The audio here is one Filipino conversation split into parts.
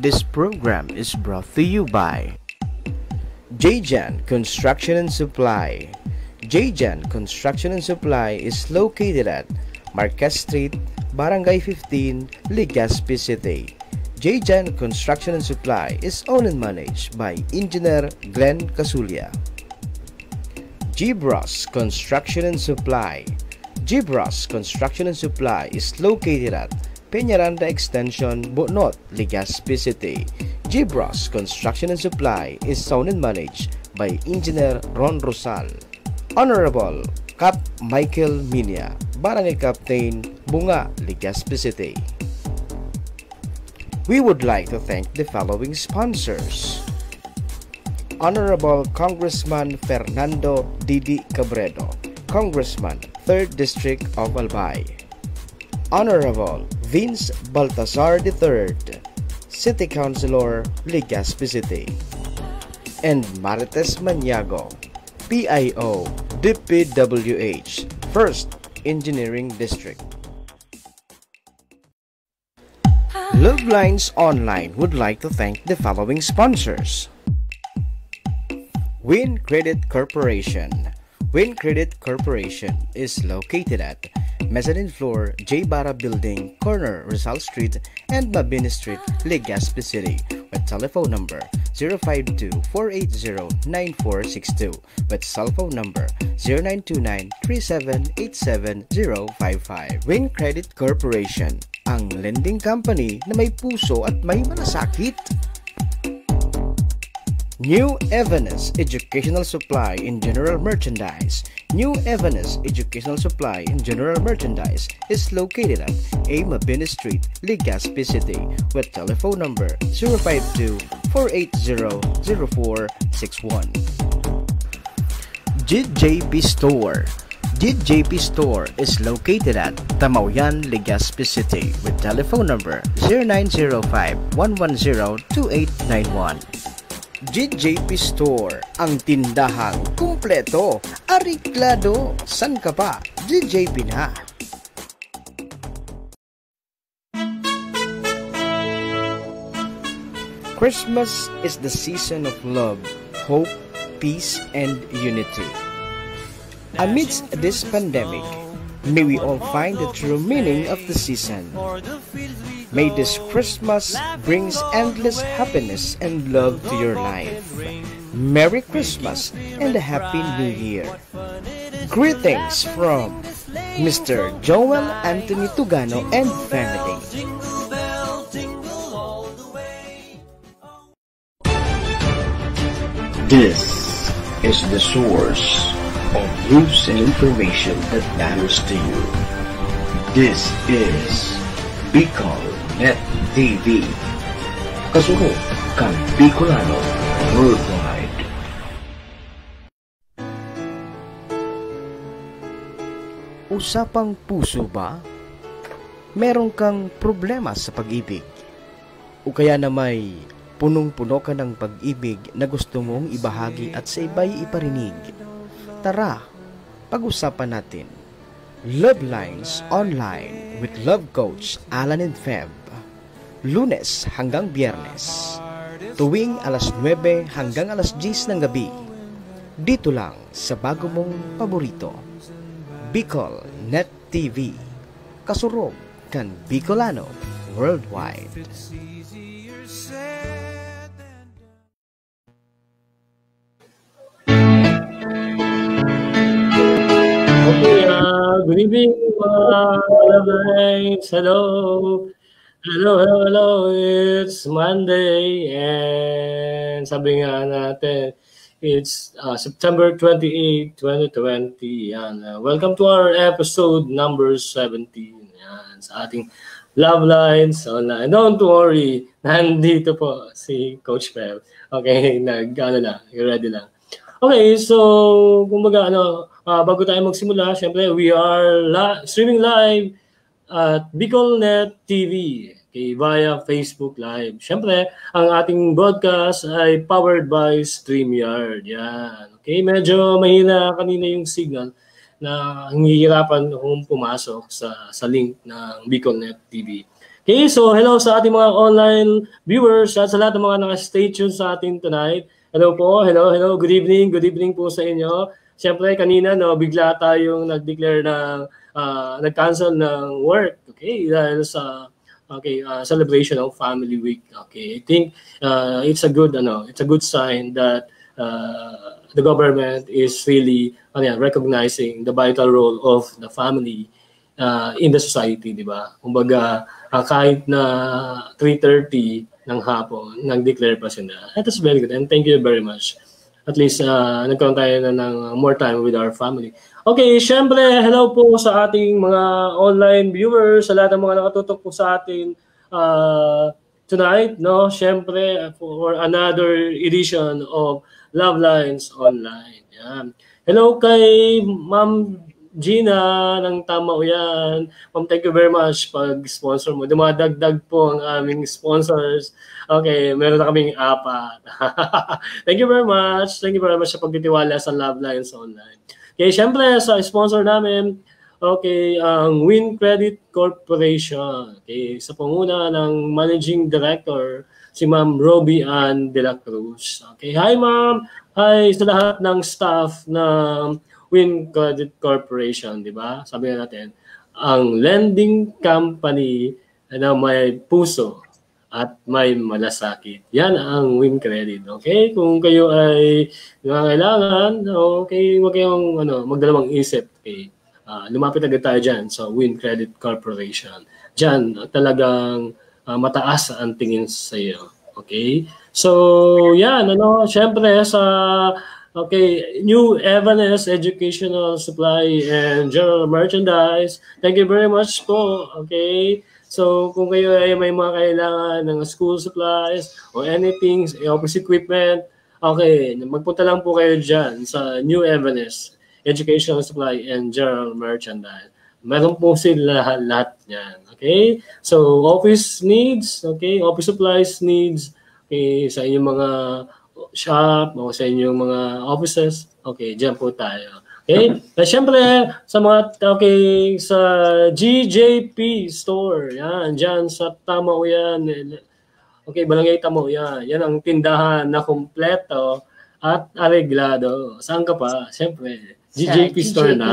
This program is brought to you by JJan Construction and Supply. JJan Construction and Supply is located at Marquez Street, Barangay 15, Legazpi City. JJan Construction and Supply is owned and managed by Engineer Glenn Casulia. Gibros Construction and Supply. Gibros Construction and Supply is located at Peñaranda Extension, Bonot, Legazpi City. Gibros Construction and Supply is owned and managed by Engineer Ron Rosal. Honorable Cap Michael Minya, Barangay Captain, Bunga, Legazpi City. We would like to thank the following sponsors: Honorable Congressman Fernando Didi Cabredo, Congressman, 3rd District of Albay. Honorable Vince Baltazar III, City Councilor, Legazpi City. And Marites Maniago, PIO, DPWH, 1st Engineering District. Love Lines Online would like to thank the following sponsors: Win Credit Corporation. Win Credit Corporation is located at Mezzanine Floor, J. Barra Building, corner Rizal Street and Mabini Street, Legazpi City, with telephone number 052-480-9462, with cell phone number 0929-3787-055. Win Credit Corporation, ang lending company na may puso at may malasakit. New Evanes Educational Supply in General Merchandise. New Evanes Educational Supply in General Merchandise is located at A. Mabini Street, Legazpi City, with telephone number 052-480-0461. JJP Store. JJP Store is located at Tamauyan, Legazpi City, with telephone number 0905-110-2891. JJP Store, ang tindahang kumpleto, ariklado, san ka pa? JJP na. Christmas is the season of love, hope, peace, and unity. Amidst this pandemic, may we all find the true meaning of the season. May this Christmas brings endless happiness and love to your life. Merry Christmas and a Happy New Year. Greetings from Mr. Joel Anthony Tugano and family. This is the source of news and information that matters to you. This is Bicol Net TV. Kasunod kang Bicolano Worldwide. Usapang puso ba? Meron kang problema sa pag-ibig? O kaya na may punong-puno ka ng pag-ibig na gusto mong ibahagi at sa iba'y iparinig? Tara, pag-usapan natin. Love Lines Online with Love Coach Alan and Feb. Lunes hanggang Biyernes. Tuwing alas 9 hanggang alas 10 ng gabi. Dito lang sa bago mong paborito. Bicol Net TV. Kasurog kan Bicolano Worldwide. Okay, good evening mga Lines. Hello. It's Monday and sabi nga natin, it's September 28, 2020. Yan. Welcome to our episode number 17. Yan, sa ating Love Lines Online. Don't worry, nandito po si Coach Pep. Okay, ready lang. Okay, so kumbaga bago tayo magsimula, syempre we are streaming live at BicolNet TV via Facebook Live. Syempre, ang ating broadcast ay powered by StreamYard. Yan. Okay, medyo mahina kanina yung signal na hihirapan kung pumasok sa link ng BicolNet TV. Okay, so hello sa ating mga online viewers at sa lahat ng mga naka-stay tuned sa atin tonight. Hello po, hello, good evening po sa inyo. Siyempre kanina no, bigla tayong nag-declare ng nag-cancel ng work, okay, dahil sa celebration of Family Week. Okay, I think it's a good sign that the government is really recognizing the vital role of the family in the society, di ba? Kumbaga, kahit na 3:30 ng hapon, nag-declare pa sila. That is very good and thank you very much. At least, nagkaroon tayo na ng more time with our family. Okay, syempre, hello po sa ating mga online viewers, sa lahat ng mga nakatutok po sa atin tonight, no? Syempre, for another edition of Love Lines Online. Yan. Hello kay Ma'am Gina ng Tama Uyan. Ma'am, thank you very much pag-sponsor mo. Dumadagdag po ang aming sponsors. Okay, meron na kaming 4. Thank you very much. Thank you very much sa pagtitiwala sa Love Lines Online. Okay, syempre sa sponsor namin, okay, ang Win Credit Corporation. Okay, sa panguna ng Managing Director, si Ma'am Roby Ann de la Cruz. Okay, hi Ma'am. Hi sa lahat ng staff ng Win Credit Corporation, di ba? Sabi natin, ang lending company na may puso at may malasakit. Yan ang Win Credit. Okay? Kung kayo ay nangangailangan, okay, huwag kayong magdalawang isip. Okay? Lumapit agad tayo dyan sa Win Credit Corporation. Dyan, talagang mataas ang tingin sa iyo. Okay? So, yan, syempre sa New Evanes Educational Supply and General Merchandise. Thank you very much po. Okay? So, kung kayo ay may mga kailangan ng school supplies or anything, office equipment, okay, magpunta lang po kayo dyan sa New Evanes Educational Supply and General Merchandise. Meron po sila lahat yan. Okay? So, office needs, okay, office supplies needs, okay, sa inyong mga shop o sa inyong mga offices, okay, dyan po tayo. Okay? At syempre, sa mga, okay, sa GJP store, yan, dyan sa Tama Uyan, okay, Barangay Tama Uyan, yan ang tindahan na kompleto at areglado. Saan ka pa? Syempre, GJP store na.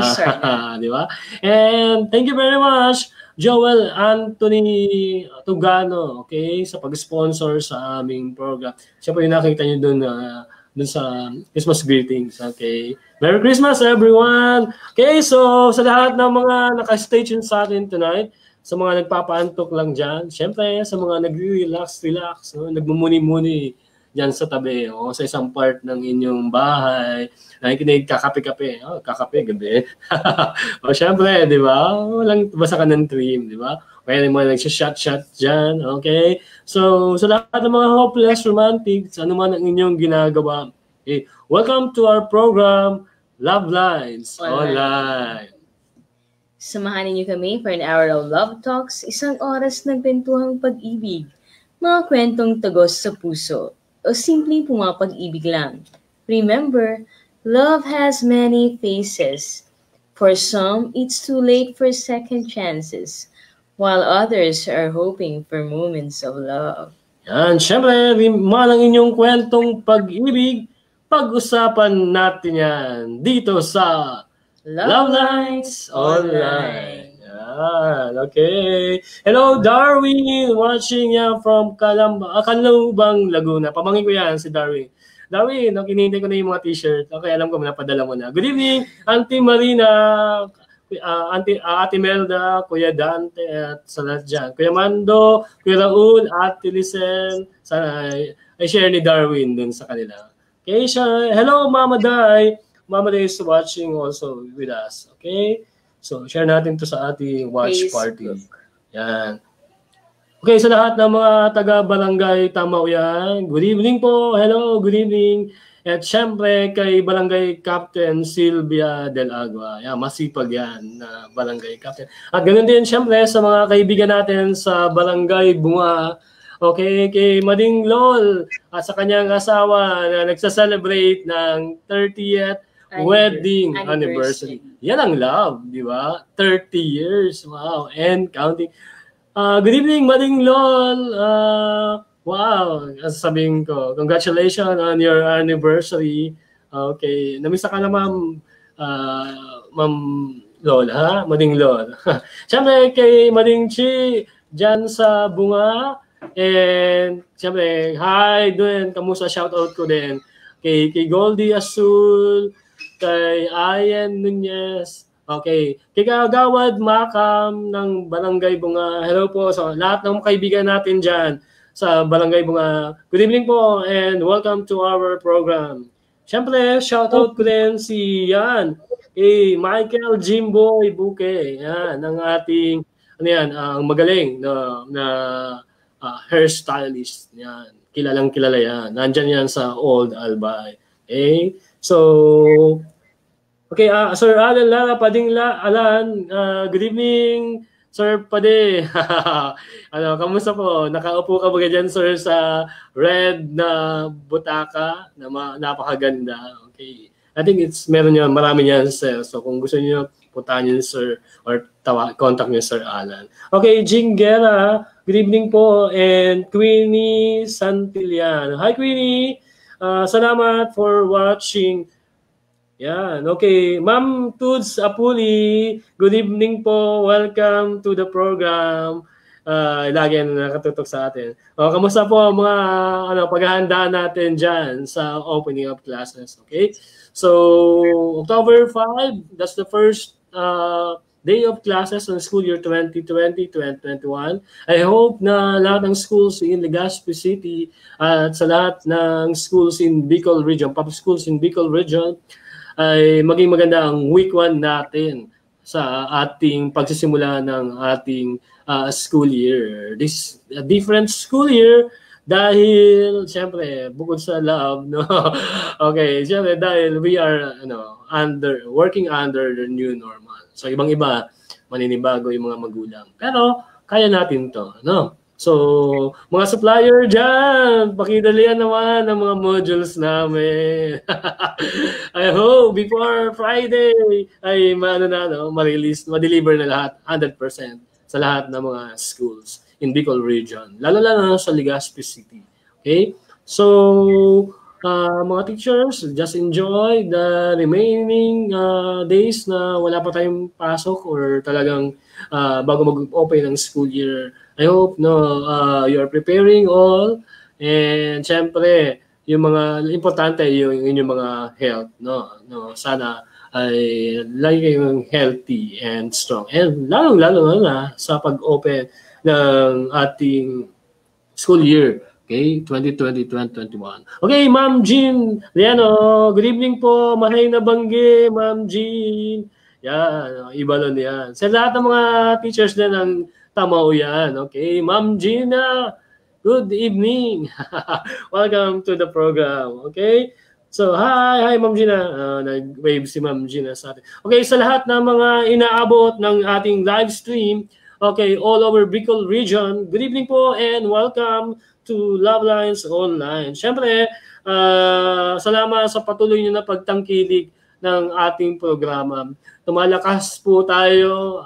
Di ba? And thank you very much, Joel Anthony Tugano, okay, sa pag-sponsor sa aming program. Siya po yung nakita nyo dun sa Christmas greetings, okay. Merry Christmas, everyone! Okay, so sa lahat ng mga naka-stay tuned sa atin tonight, sa mga nagpapaantok lang dyan, syempre sa mga nag-relax, no? Nagmumuni-muni dyan sa tabi, o sa isang part ng inyong bahay, nakikinig kakape-kape, kakape gabi. O syempre, di ba? Walang basa ka ng trim, di ba? Kaya yung mga nagsishot-shot dyan, okay? So, sa lahat ng mga hopeless romantics, ano man ang inyong ginagawa, okay, welcome to our program, Love Lines Online. Samahan niyo kami for an hour of love talks, isang oras ng kwentuhang pag-ibig, mga kwentong tagos sa puso, o simpleng pumapag-ibig lang. Remember, love has many faces. For some, it's too late for second chances, while others are hoping for moments of love. Yan, syempre, malang inyong kwentong pag-ibig, pag-usapan natin yan dito sa Love Lines Online. Yan, okay. Hello, Darwin, watching yan from Calubang, Laguna. Pamangin ko yan, si Darwin. Darwin, kinihintay ko na yung mga t-shirt. Okay, alam ko, napadala mo na. Good evening, Auntie Marina, Ate Melda, Kuya Dante, at sa lahat dyan. Kuya Mando, Kuya Raul, Ate Lisen, sana ay share ni Darwin dun sa kanila. Okay, hello Mama Day. Mama Day is watching also with us. Okay, so share natin to sa ating watch party. Yan. Okay, sa lahat ng mga taga-barangay Tama Uyan, good evening po. Hello, good evening. At syempre kay Barangay Captain Sylvia Del Agua. Yan, masipag yan na Barangay Captain. At ganoon din syempre sa mga kaibigan natin sa Barangay Bunga. Okay, kay Mading Lol at sa kanyang asawa na nagsa-celebrate ng 30th wedding anniversary. Yan ang love, di ba? 30 years. Wow. And counting. Good evening, Mading Lol. Wow, sasabihin ko, congratulations on your anniversary. Okay, namisa ka na, Ma'am Ma'am Lol, ha? Mading Lol. Siyempre, kay Mading Chi, dyan sa Bunga. And siyempre, hi din, kamusta, shoutout ko din. Kay Goldie Azul, kay Ayan Nunez, okay. Kay Kagawad Makam ng Barangay Bunga. Hello po sa lahat ng kaibigan natin dyan sa Barangay Bunga. Good evening po and welcome to our program. Siyempre, shoutout ko din si Yan, kay Michael Jimboy Buke. Yan, ang ating, ang magaling na hairstylist. Yan, kilalang kilala yan. Nandyan yan sa Old Albay. Okay, so, okay, Sir Alan Lara, Alan, good evening, Sir Pade. Kamusta po? Nakaupo ka ba dyan, sir, sa red na butaka na napakaganda? Okay. I think meron yan, marami yan, sir. So kung gusto niyo, puntahan niyo, sir, or contact niyo, Sir Alan. Okay, Jingera, good evening po. And Queenie Santillan. Hi, Queenie. Salamat for watching. Yan, okay. Ma'am Tuds Apuli, good evening po. Welcome to the program. Lagi na nakatutok sa atin. Kamusta po ang mga paghahanda natin dyan sa opening of classes? Okay? So, October 5, that's the first day of classes on school year 2020-2021. I hope na lahat ng schools in Legazpi City at sa lahat ng schools in Bicol Region, public schools in Bicol Region, ay maging maganda ang week 1 natin sa ating pagsisimula ng ating school year. This different school year dahil siyempre bukod sa love, no. Okay, siyempre dahil we are working under the new normal. So ibang-iba maninibago yung mga magulang. Pero kaya natin 'to, no? So, mga supplier dyan, pakidalian naman ang mga modules namin. I hope before Friday ay ma-release, ma-deliver na lahat 100% sa lahat ng mga schools in Bicol Region. Lalo sa Legazpi City. Okay? So, mga teachers, just enjoy the remaining days na wala pa tayong pasok or talagang bago mag-open ng school year. I hope you are preparing all, and syempre yung mga importante yung inyong mga health, no sana ay lagi kayong healthy and strong, and lalo na sa pag-open ng ating school year. Okay, 2020-2021. Okay, Ma'am Jean Liano, good evening po. Mahay na banggi, Ma'am Jean. Yan, ibalon yan. Sa lahat ng mga teachers din ng Tamao yan. Okay, Ma'am Gina, good evening. Welcome to the program. Okay, so hi Ma'am Gina. Nag-wave si Ma'am Gina sa atin. Okay, sa lahat ng mga inaabot ng ating live stream, okay, all over Bicol Region, good evening po and welcome to Love Lines Online. Siyempre, salamat sa patuloy niyo na pagtangkilik ng ating programa. Tumalakas po tayo,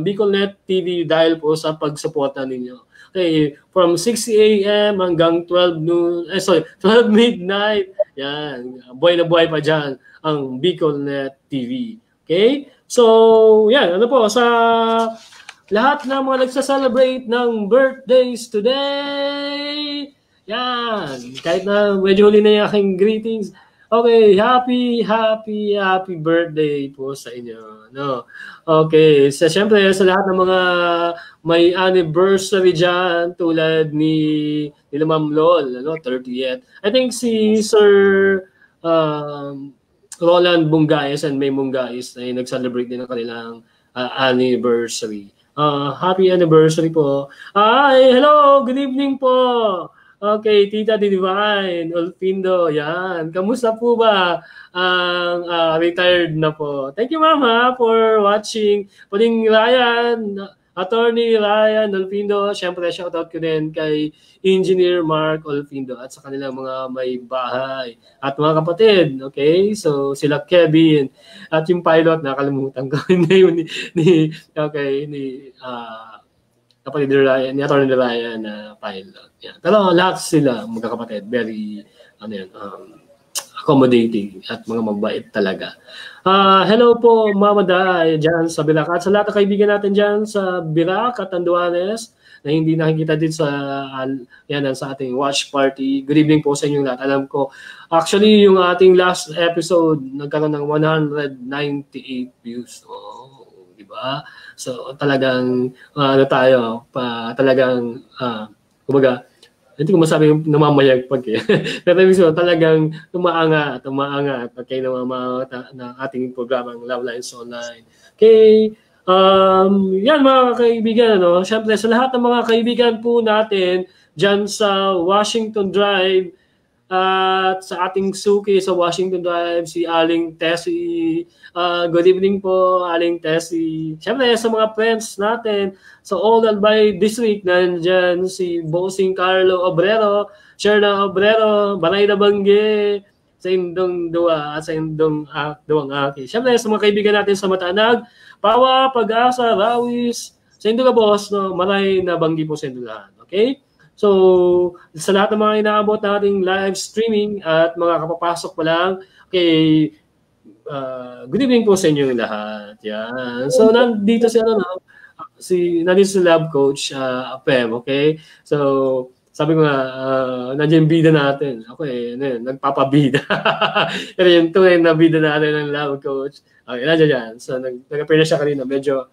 BicolNet TV, dahil po sa pagsuporta ninyo. Okay, from 6 a.m. hanggang 12 midnight. Yan, buhay na buhay pa dyan ang BicolNet TV. Okay? So, yan, sa lahat ng mga nagsa-celebrate ng birthdays today. Yan, kahit na medyo huli na yung aking greetings. Okay, happy birthday po sa inyo, no? Okay, siyempre sa lahat ng mga may anniversary dyan, tulad ni Ma'am Lol, 30th. I think si Sir Roland Bungayes and May Bungayes ay nag-celebrate din ng kanilang anniversary. Happy anniversary po. Hello, good evening po. Okay, Tita Divine, Olfindo, yan. Kamusta po ba ang retired na po? Thank you, Mama, for watching. Puling Ryan, Attorney Ryan Olfindo, syempre shoutout ko din kay Engineer Mark Olfindo at sa kanilang mga may bahay. At mga kapatid, okay? So, sila Kevin at yung pilot, nakalimutan ko. kapatid ni Ryan, ni Atty. Ryan na pilot. Yan. Pero lahat sila magkakapatid, very accommodating at mga mabait talaga. Hello po, Mama Day, dyan sa Birac. At sa lahat ng kaibigan natin dyan sa Birac at Anduanes na hindi nakikita din sa ating watch party. Good evening po sa inyong lahat. Alam ko, actually, yung ating last episode, nagkaroon ng 198 views. Oh, di ba? So, talagang, kumbaga, hindi ko masabi yung namamayagpag eh. Pero talagang tumaangat pagkay ng ating programang Love Lines Online. Okay, yan mga kaibigan, syempre sa lahat ng mga kaibigan po natin dyan sa Washington Drive at sa ating suki sa Washington Drive, si Aling Tessie. Good evening po, Aling Tessie. Syempre sa mga friends natin sa All by District, nandyan si Bossing Carlo Obrero, Sherna Obrero, Banay na Bangge, sa Indong Dua at sa Indong Duwang Aki. Syempre sa mga kaibigan natin sa Matanag, Pawa, Pag-asa, Rawis, sa Indong Boss, Maray na Banggi po sa Indong lahat. Okay? So, sa lahat ng mga inaabot nating live streaming at mga kapapasok pa lang, okay, good evening po sa inyo lahat. Yan. So, nandito si lab coach, Pem, okay? So, sabi ko nga, nandiyan yung bida natin. Ako nagpapabida. Pero yung tunay na bida natin ng lab coach, okay, nandiyan yan. So, nag-appear na siya kanina, medyo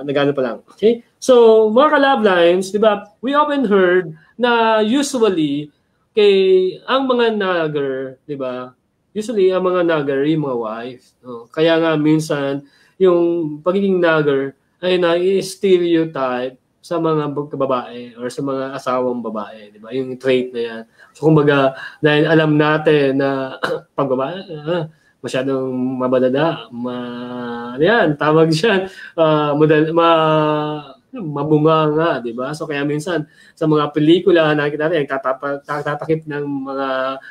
nagano pa lang. Okay? So, mga ka-lab lines, di ba, we often heard na usually, ang mga nagger, di ba, usually, ang mga nagger, yung mga wife. Kaya nga, minsan, yung pagiging nagger ay na-stereotype sa mga babae or sa mga asawang babae, di ba? Yung trait na yan. So, kumbaga, dahil alam natin na pag babae, masyadong mabadada, yan, tawag siya, mabunga nga, di ba? So, kaya minsan, sa mga pelikula, nakikita natin, tatakip ng mga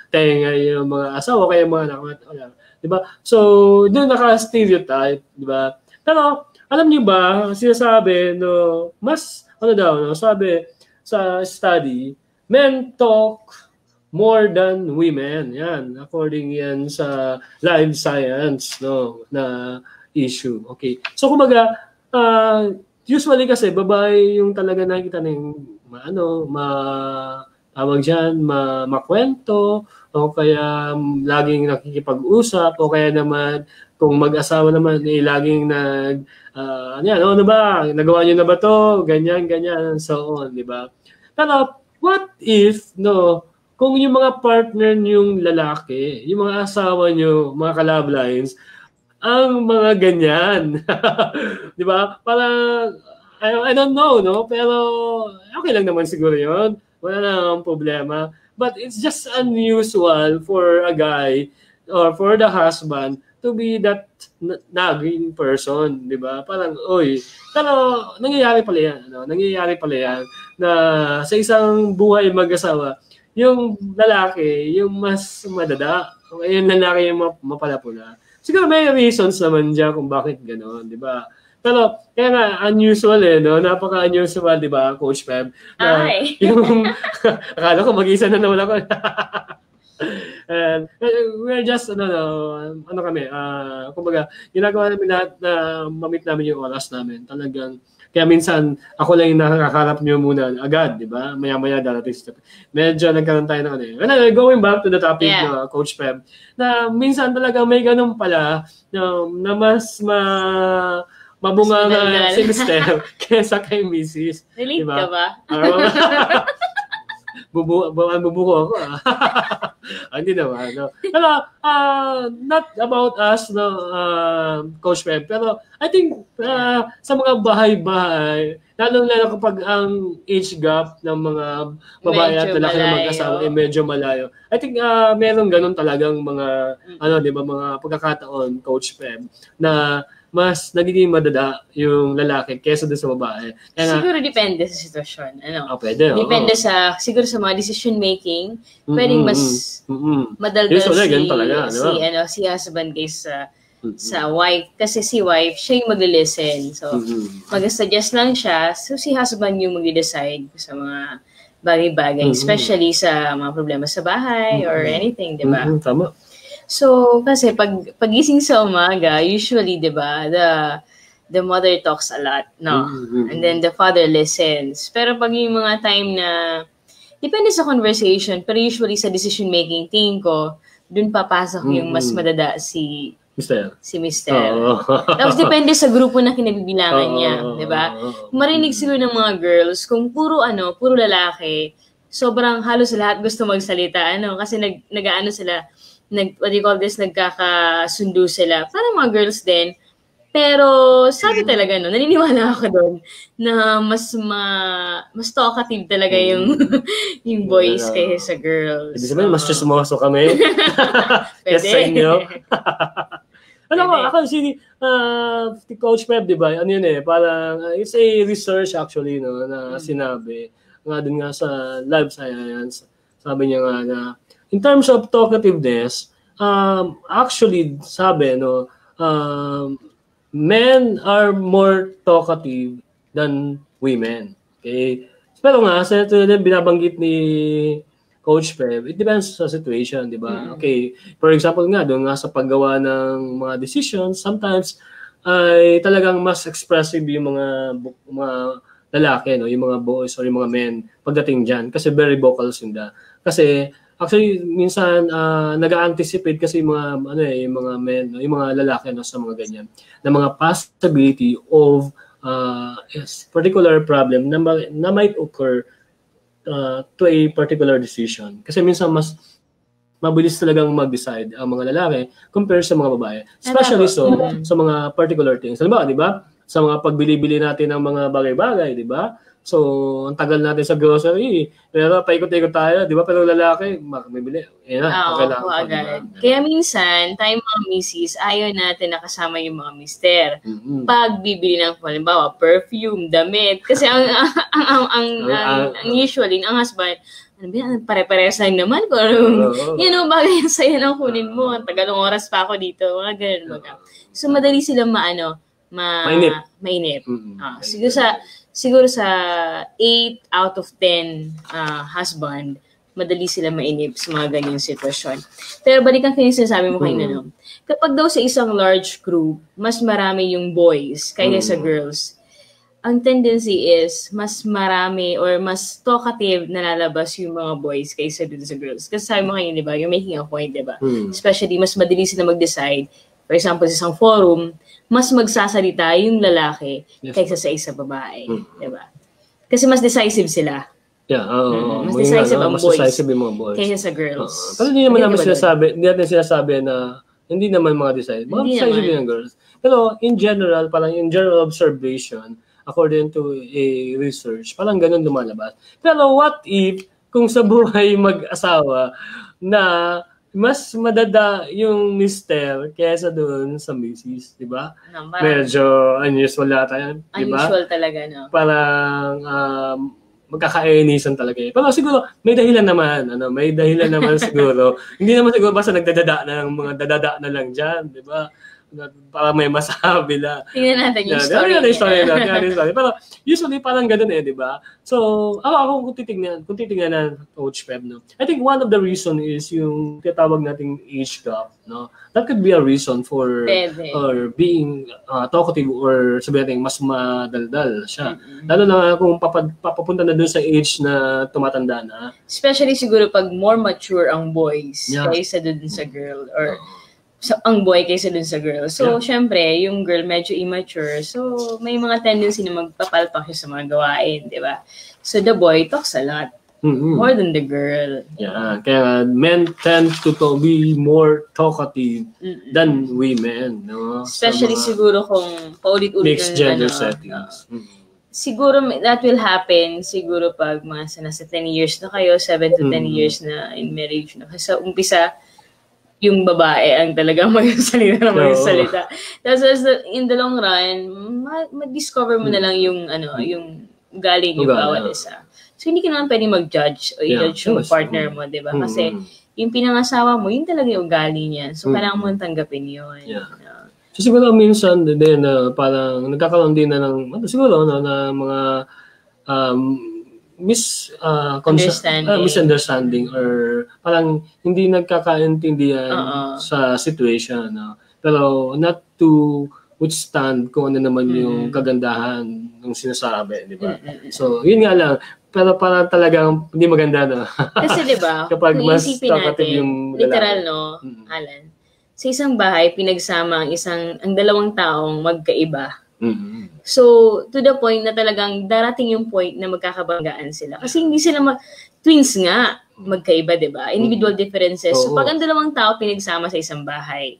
tenga yung mga asawa, kaya mga anak, di ba? So, doon naka-stereotype, di ba? Pero, alam niyo ba, sinasabi, sabi sa study, men talk more than women. Yan, according yan sa live science na issue. Okay. So kumbaga, usually kasi babae yung talaga nakikita ng makwento o kaya laging nakikipag-usap o kaya naman kung mag-asawa naman laging ano ba, nagawa niyo na ba to? Ganyan, so on, di ba? Pero what if, kung yung mga partner niyong lalaki, yung mga asawa niyo, mga ka-love lines, ang mga ganyan. Di ba? Parang, I don't know, pero okay lang naman siguro yun. Wala namang problema. But it's just unusual for a guy or for the husband to be that nagging person, di ba? Parang, pero nangyayari pala yan na sa isang buhay mag-asawa, yung lalaki, yung mas madada, yung lalaki yung mapalapula. Siguro may reasons naman dyan kung bakit gano'n, di ba? Pero, kaya nga, unusual napaka-unusual, di ba, Coach Peb? Akala ko mag-isa na naman ako. And we're just, kumbaga, ginagawa namin lahat na mamit namin yung oras namin. Talagang, kaya minsan, ako lang yung nakakaharap nyo muna agad, di ba? Maya-maya darating sa medyo nagkaroon tayo ng going back to the topic, Coach Peb, na minsan talaga may ganun pala na mas mabunga nga si Mr. kesa kay Mrs. Relate diba? Ka ba? Bubuko ako. Hindi naman. Pero, not about us, Coach Peb, pero I think sa mga bahay-bahay, lalo kapag ang age gap ng mga babae at lalaki na mag-asawa ay medyo malayo. I think meron ganun talagang mga, di ba, mga pagkakataon, Coach Peb, na mas nagiging madada yung lalaki kesa doon sa babae. Siguro depende sa sitwasyon. Pwede. Depende siguro sa mga decision making. Pwedeng mas madaldal si husband kaysa sa wife. Kasi si wife, siya yung mag-listen. So, mag-suggest lang siya. So, si husband yung mag-decide sa mga bagay-bagay. Especially sa mga problema sa bahay or anything, di ba? Tama. So, kasi pagising sa umaga, usually, di ba, the mother talks a lot, no? And then the father listens. Pero pag yung mga time na, depende sa conversation, pero usually sa decision-making team ko, dun papasok yung mas madada si Mister. Tapos depende sa grupo na kinabibilangan niya, di ba? Marinig siguro ng mga girls, kung puro lalaki, sobrang halos lahat gusto magsalita, kasi nag-ano sila, what do you call this, nagkakasundo sila. Parang mga girls din. Pero sabi talaga, naniniwala ako doon na mas talkative talaga yung yung boys kaysa sa girls. Ibig sabihin, mas chismoso kami. Yes, sa inyo. Ako si Coach Pep, di ba? Ano yun parang it's a research actually, na sinabi. Nga din nga sa live science, sabi niya nga na in terms of talkativeness, actually sabi, men are more talkative than women. Okay? Pero nga, sa binabanggit ni Coach Pep, it depends sa situation, di ba? Okay, for example nga, doon nga sa paggawa ng mga decisions, sometimes ay talagang mas expressive yung mga lalaki, yung mga boys or yung mga men pagdating dyan. Kasi very vocal sila. Kasi actually, minsan nag-anticipate kasi yung mga yung mga men, yung mga lalaki sa mga ganyan, na mga possibility of particular problem na might occur to a particular decision. Kasi minsan mas mabilis talagang mag-decide ang mga lalaki compared sa mga babae. Especially sa mga particular things. Alam ba, di ba? Sa mga pagbili-bili natin ng mga bagay-bagay, di ba? So, ang tagal natin sa grocery. Pero paikot-ikot tayo, di ba? Pero lalaki, makabibili. Yan na, okay lang. Agad. Kaya minsan, tayo mga misis, ayaw natin nakasama yung mga mister. Pag bibili ng, halimbawa, perfume, damit. Kasi ang usually, ang husband, pare-parehas lang naman. Bagay yung sa'yo nang kunin mo. Ang tagal ng oras pa ako dito. Mga ganun. So, madali silang mainip. Siguro sa 8 out of 10 husband, madali sila mainip sa mga ganyang sitwasyon. Pero balikan kayo sinasabi mo kayo kapag daw sa isang large group, mas marami yung boys kaysa sa girls, ang tendency is mas marami or mas talkative na lalabas yung mga boys kaysa dun sa girls. Kasi sabi mo kayo, di ba, you're making a point, di ba? Especially, mas madali sila mag-decide. For example, sa isang forum, mas magsasalita yung lalaki kaysa sa isang babae. Diba? Kasi mas decisive sila. Yeah, mas decisive ang boys yung mga boys kaysa sa girls. Pero hindi naman natin sinasabi na hindi naman mga decisive. Mga decisive yung girls. Pero in general, parang in general observation, according to a research, parang ganun lumalabas. Pero what if, kung sa buhay mag-asawa na mas madada yung mister kaysa doon sa misis, di ba? Medyo unusual yata yan, di ba? Unusual talaga, no? Parang magkakainisan talaga. Pero siguro, may dahilan naman. May dahilan naman siguro. Hindi naman siguro basta nagdadada na ng mga dadada na lang dyan, di ba? Para may masabi na. Tingnan natin yung story. Pero usually parang ganoon di ba? So, ako kung titingnan na Coach Pep, I think one of the reason is yung tinatawag nating age gap, That could be a reason for or being talkative or sabihin natin mas madaldal siya. Lalo na kung papapunta na dun sa age na tumatanda na. Especially siguro pag more mature ang boys kaysa dun sa girl or ang boy kaysa dun sa girl. So, syempre, yung girl medyo immature. So, may mga tendency na magpapalpak siya sa mga gawain, di ba? So, the boy talks a lot. More than the girl. Yeah, kaya men tend to be more talkative than women, no? Especially siguro kung paulit-ulit mixed gender settings. Siguro that will happen siguro pag nasa 10 years na kayo, 7 to 10 years na in marriage. Kasi sa umpisa, yung babae ang talagang magsalita na magsalita. Tapos in the long run, ma-discover mo na lang yung yung galing yung bawat isa. So hindi ka naman pwedeng mag-judge o i-judge yung partner mo, di ba? Kasi yung pinangasawa mo, yun talaga yung ugali niya. So, kailangan mo tanggapin yun. Yeah. So, siguro minsan din, parang nagkakaroon din na ng, siguro, na mga misunderstanding or parang hindi nagkakaintindihan sa situation. Pero not to withstand kung ano naman yung kagandahan ng sinasabi, di ba? So, yun nga lang. Pero parang talagang hindi maganda, no? Kasi di ba, kapag kung mas isipin talkative natin, yung literal, no, Alan, sa isang bahay, pinagsama ang dalawang taong magkaiba. So, to the point na talagang darating yung point na magkakabanggaan sila. Kasi hindi sila twins nga, magkaiba, di ba? Individual differences. So, pag ang dalawang tao pinagsama sa isang bahay,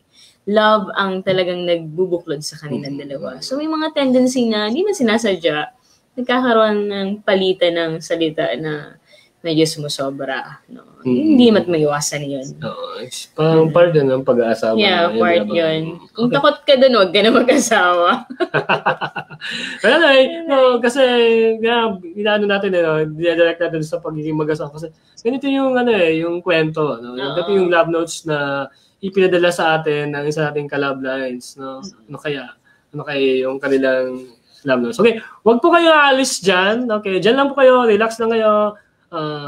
love ang talagang nagbubuklod sa kanilang dalawa. So, may mga tendency na hindi man sinasadya, nagkakaroon ng palitan ng salita na medyo sumusobra. No? Hindi maiwasan yun. It's parang part din ng pag-aasawa. Yeah, part yun. Kung takot ka dun, huwag ka na mag-asawa. No, kasi inaano natin, didirect natin sa pagiging mag-asawa. Kasi ganito yung, yung kwento. No? Ganito yung love notes na ipinadala sa atin ng isa nating ka-love lines. No? Ano kaya yung kanilang love notes? Okay, huwag po kayo aalis dyan. Okay, dyan lang po kayo, relax lang kayo.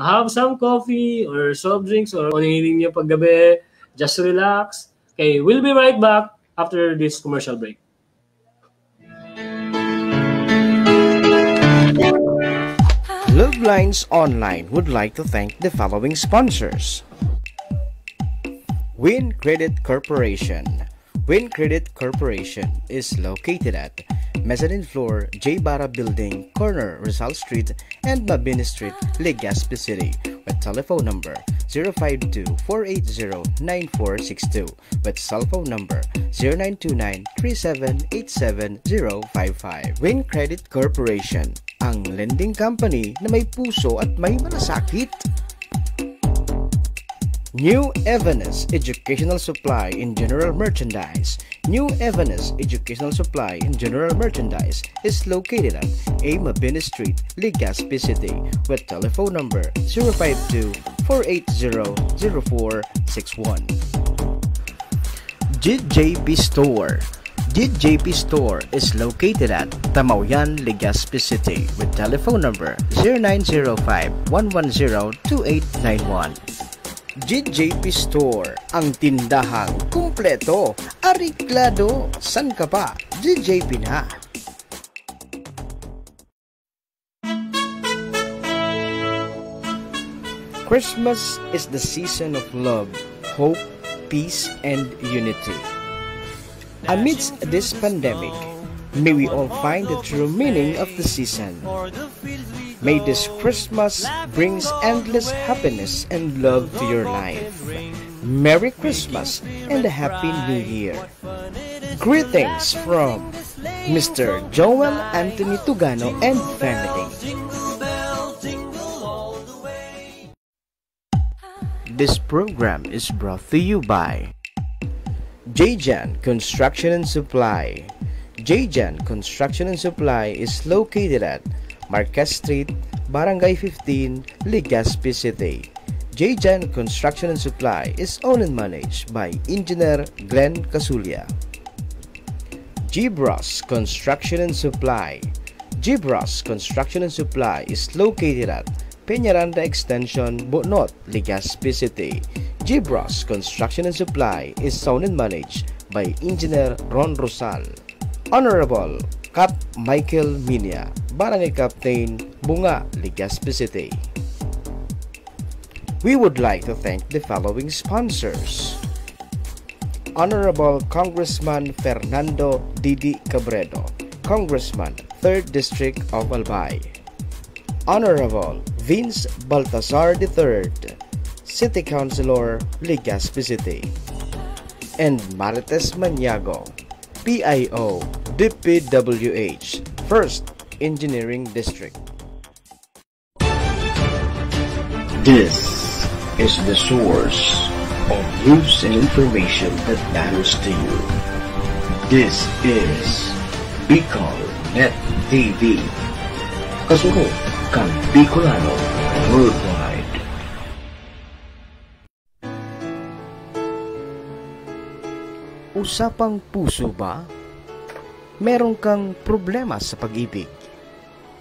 Have some coffee or soft drinks or kung hiniling niyo paggabi. Just relax. Okay, we'll be right back after this commercial break. Love Lines Online would like to thank the following sponsors. Win Credit Corporation. Win Credit Corporation is located at Mezzanine Floor, J. Barra Building, corner Rizal Street and Mabini Street, Legazpi City, with telephone number 052-480-9462, with cell phone number 0929-3787055. Win Credit Corporation, ang lending company na may puso at may malasakit. New Evanes Educational Supply in General Merchandise. New Evanes Educational Supply in General Merchandise is located at A. Mabini Street, Legazpi City, with telephone number 052-480-0461. JJP Store. JJP Store is located at Tamauyan, Legazpi City, with telephone number 0905-110-2891. JJP Store, ang tindahang kumpleto, ariklado, san ka pa? JJP na. Christmas is the season of love, hope, peace, and unity. Amidst this pandemic, may we all find the true meaning of the season. May this Christmas brings endless happiness and love to your life. Merry Christmas and a Happy New Year. Greetings from Mr. Joel Anthony Tugano and family. This program is brought to you by J-Jan Construction and Supply. J-Jan Construction and Supply is located at Marquez Street, Barangay 15, Legazpi City. J-Jan Construction and Supply is owned and managed by Engineer Glenn Casulia. Gibros Construction and Supply. Gibros Construction and Supply is located at Peñaranda Extension, Bonot, Legazpi City. Gibros Construction and Supply is owned and managed by Engineer Ron Rosal. Honorable Cap Michael Minya, Barangay Captain, Bunga, Legazpi City. We would like to thank the following sponsors. Honorable Congressman Fernando Didi Cabredo, Congressman, 3rd District of Albay. Honorable Vince Baltazar III, City Councilor, Legazpi City. And Marites Maniago, PIO, DPWH, 1st Engineering District. This is the source of news and information that matters to you. This is Bicol Net TV. Kasuko kang Bicolano worldwide. Usapang puso ba? Meron kang problema sa pag-ibig?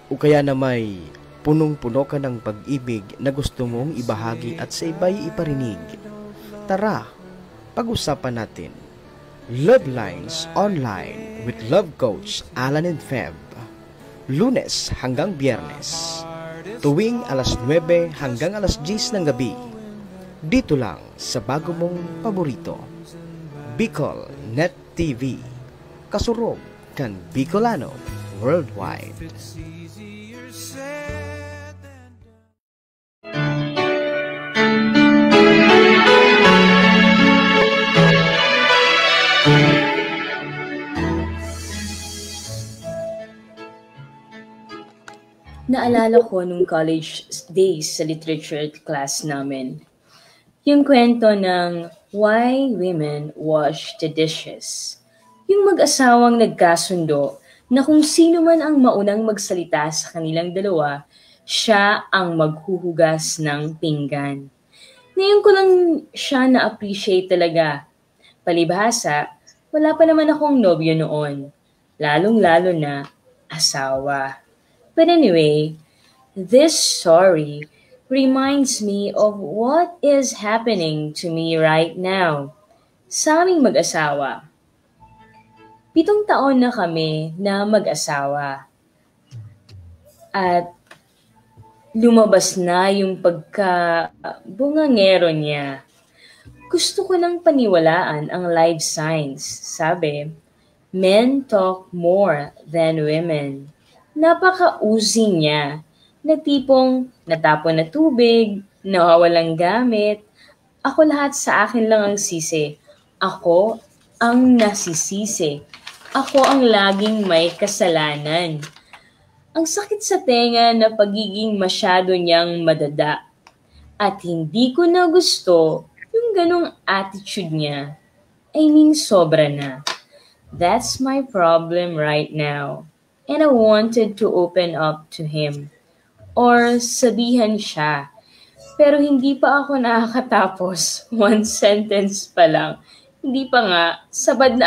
O kaya na may punong-puno ka ng pag-ibig na gusto mong ibahagi at sa iba'y iparinig? Tara, pag-usapan natin. Love Lines Online with Love Coach Alan and Feb. Lunes hanggang Biyernes. Tuwing alas 9 hanggang alas 10 ng gabi. Dito lang sa bago mong paborito. Bicol Net TV. Kasurog kan Bicolano Worldwide. Naalala ko nung college days sa literature class namin. Yung kwento ng Why Women Wash the Dishes. Yung mag-asawang nagkasundo na kung sino man ang maunang magsalita sa kanilang dalawa, siya ang maghuhugas ng pinggan. Ngayon ko lang siya na-appreciate talaga. Palibhasa, wala pa naman akong nobyo noon. Lalong-lalo na asawa. But anyway, this story reminds me of what is happening to me right now. Sa aming mag-asawa. 7 taon na kami na mag-asawa. At lumabas na yung pagka-bungangero niya. Gusto ko nang paniwalaan ang life signs. Sabi, men talk more than women. Napaka-uzi niya na tipong natapon na tubig, nawawalang gamit. Ako lahat sa akin lang ang sisi. Ako ang nasisisi. Ako ang laging may kasalanan. Ang sakit sa tenga na pagiging masyado niyang madada. At hindi ko na gusto yung ganong attitude niya. I mean, sobra na. That's my problem right now. And I wanted to open up to him. Or sabihan siya. Pero hindi pa ako nakakatapos. 1 sentence pa lang. Hindi pa nga, sabat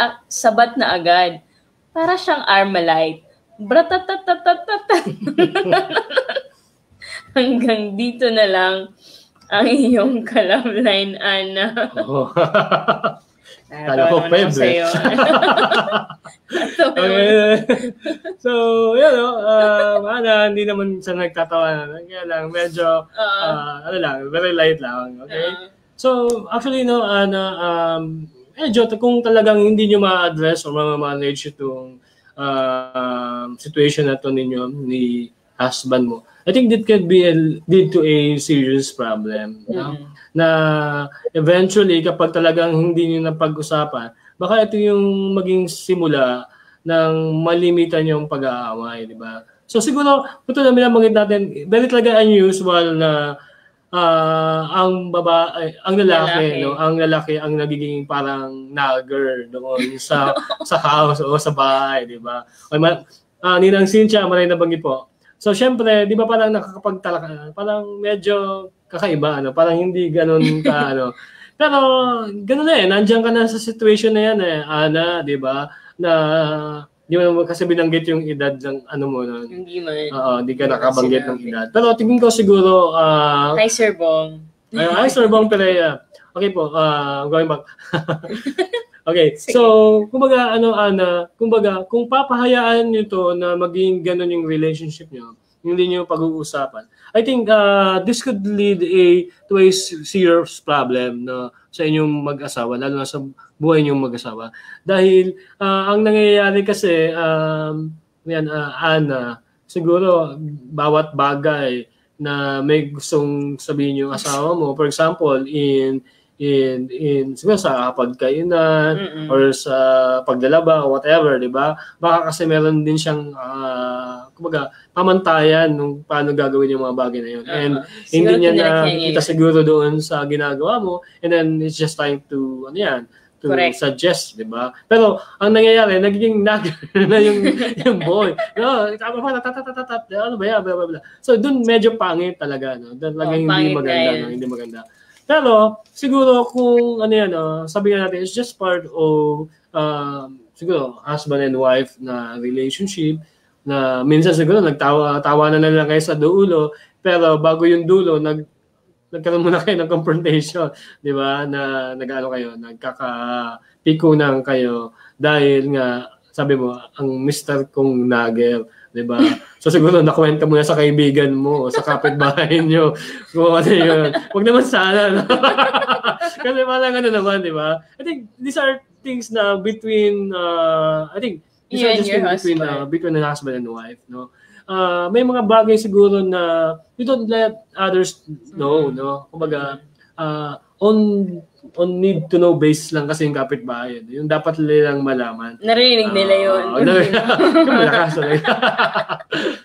na agad. Para siyang Armalite. Bratatatatatatat. Hanggang dito na lang ang iyong ka-love line, Ana. Oh. Kala ko Feb. So, yun o, Ana, hindi naman siya nagtatawa. Kaya lang, medyo, very light lang. Okay? So, actually, no, Ana, medyo kung talagang hindi nyo ma-address or ma-manage itong situation na to ninyo, ni husband mo, I think that could be lead to a serious problem. No? Na eventually, kapag talagang hindi nyo napag-usapan, baka ito yung maging simula ng malimitan yung pag-aaway, di ba? So siguro, ito na binabangit natin, very talaga unusual na ang lalaki, no, ang lalaki ang nagiging parang nagger doon sa house o sa bahay, di ba? Ninang Cynthia, maray na banggit po. So syempre, di ba parang nakakapagtalaka, parang medyo kakaiba, ano, parang hindi ganoon ka ano. Pero ganoon na nandiyan ka na sa situation na yan Ana, di ba? Na di mo kasi binanggit yung edad ng ano mo no. Hindi man. Hindi ka nakabanggit ng edad. Pero tingin ko siguro Hi Sir Bong. Hi Sir Bong Perea. Okay po, going back. Okay, so kumbaga Ana, kumbaga kung papahayaan niyo to na maging ganun yung relationship niyo, hindi niyo pag-uusapan. I think this could lead to a serious problem na sa inyong mag-asawa, lalo na sa buhay niyong mag-asawa. Dahil ang nangyayari kasi Ana, siguro bawat bagay na may gustong sabihin yung asawa mo, for example, siguro sa pagkainan or sa paglalaba o whatever, di ba? Baka kasi meron din siyang kumbaga pamantayan nung paano gagawin yung mga bagay na yun. And hindi niya nakikita siguro doon sa ginagawa mo, and then it's just trying to to correct. Suggest, di ba? Pero ang nangyayari, nagiging nagger na yung boy. No, tama pa, ano ba yan, blah, blah, blah. So doon medyo pangit talaga, no? Doon talaga hindi maganda, no? Hindi maganda. Pero, siguro kung ano yan, sabi nga natin, it's just part of, siguro, husband and wife na relationship, na minsan siguro tawanan na lang kayo sa dulo, pero bago yung dulo, nagkaroon muna kayo ng confrontation, di ba? Na nag-ano kayo, nagkakapikunan kayo dahil nga, sabi mo, ang mister kong nagel, di ba? So siguro nakwenta mo na sa kaibigan mo o sa kapitbahay nyo kung ano yun. Huwag naman sana, no? Kasi parang ano naman, di ba? I think these are things na between, I think, these are just between an husband and wife, no? May mga bagay siguro na you don't let others know, no? Kumbaga, on need to know basis lang kasi yung kapitbahay. Yung dapat nilang malaman. Narinig nila yun. Malakas.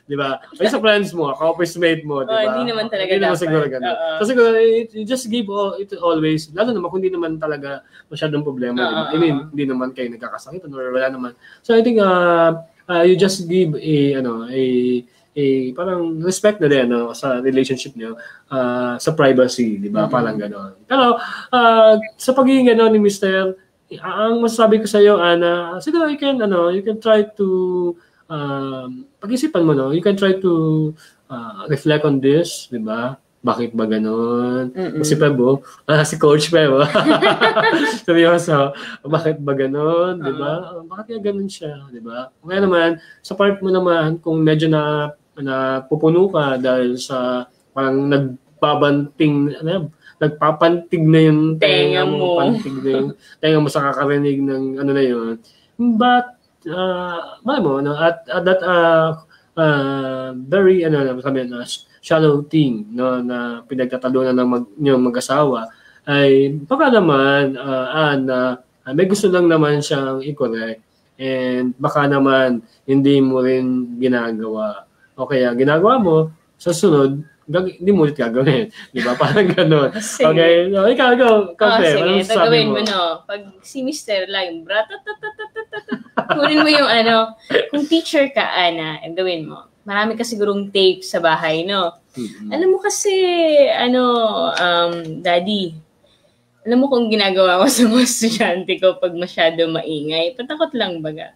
Di ba? Ay sa friends mo, ka-office mate mo, di ba? Hindi naman talaga dapat. Hindi naman siguro ganun. So siguro, you just give it always, lalo naman kung hindi naman talaga masyadong problema. Diba? I mean, hindi naman kayo nagkakasakit or wala naman. So I think, you just give parang respect na din sa relationship niyo sa privacy, di ba? Parang gano'n. Pero sa pagiging gano'n ni Mr. Ang masasabi ko sa iyo, Ana, siguro you can try to pag-isipan mo, no? You can try to reflect on this, di ba? Bakit ba gano'n? Si Pebo, si Coach Pebo. Sabi mo, bakit ba gano'n? Di ba? Bakit nga gano'n siya? Di ba? Kaya naman, sa part mo naman, kung medyo na pupuno ka dahil sa parang nagpapantig na yung tenga mo, pantig na yung tenga mo sa kakarinig ng ano na yun. But, at that very, shallow thing, no, na pinagtatalunan ng mag-asawa, ay baka naman, may gusto lang naman siyang i-correct. And baka naman, hindi mo rin ginagawa. O kaya ginagawa mo, sa sunod, hindi mo ulit gagawin. Di ba? Parang gano'n. Okay. So, ikaw, go. Sige, gagawin mo, no? Pag si Mr. lang, kunin mo yung kung teacher ka, Ana, gawin mo. Marami ka sigurong tape sa bahay, no? Alam mo kasi, Daddy, alam mo kung ginagawa ko sa mga estudyante ko pag masyado maingay, patakot lang baga.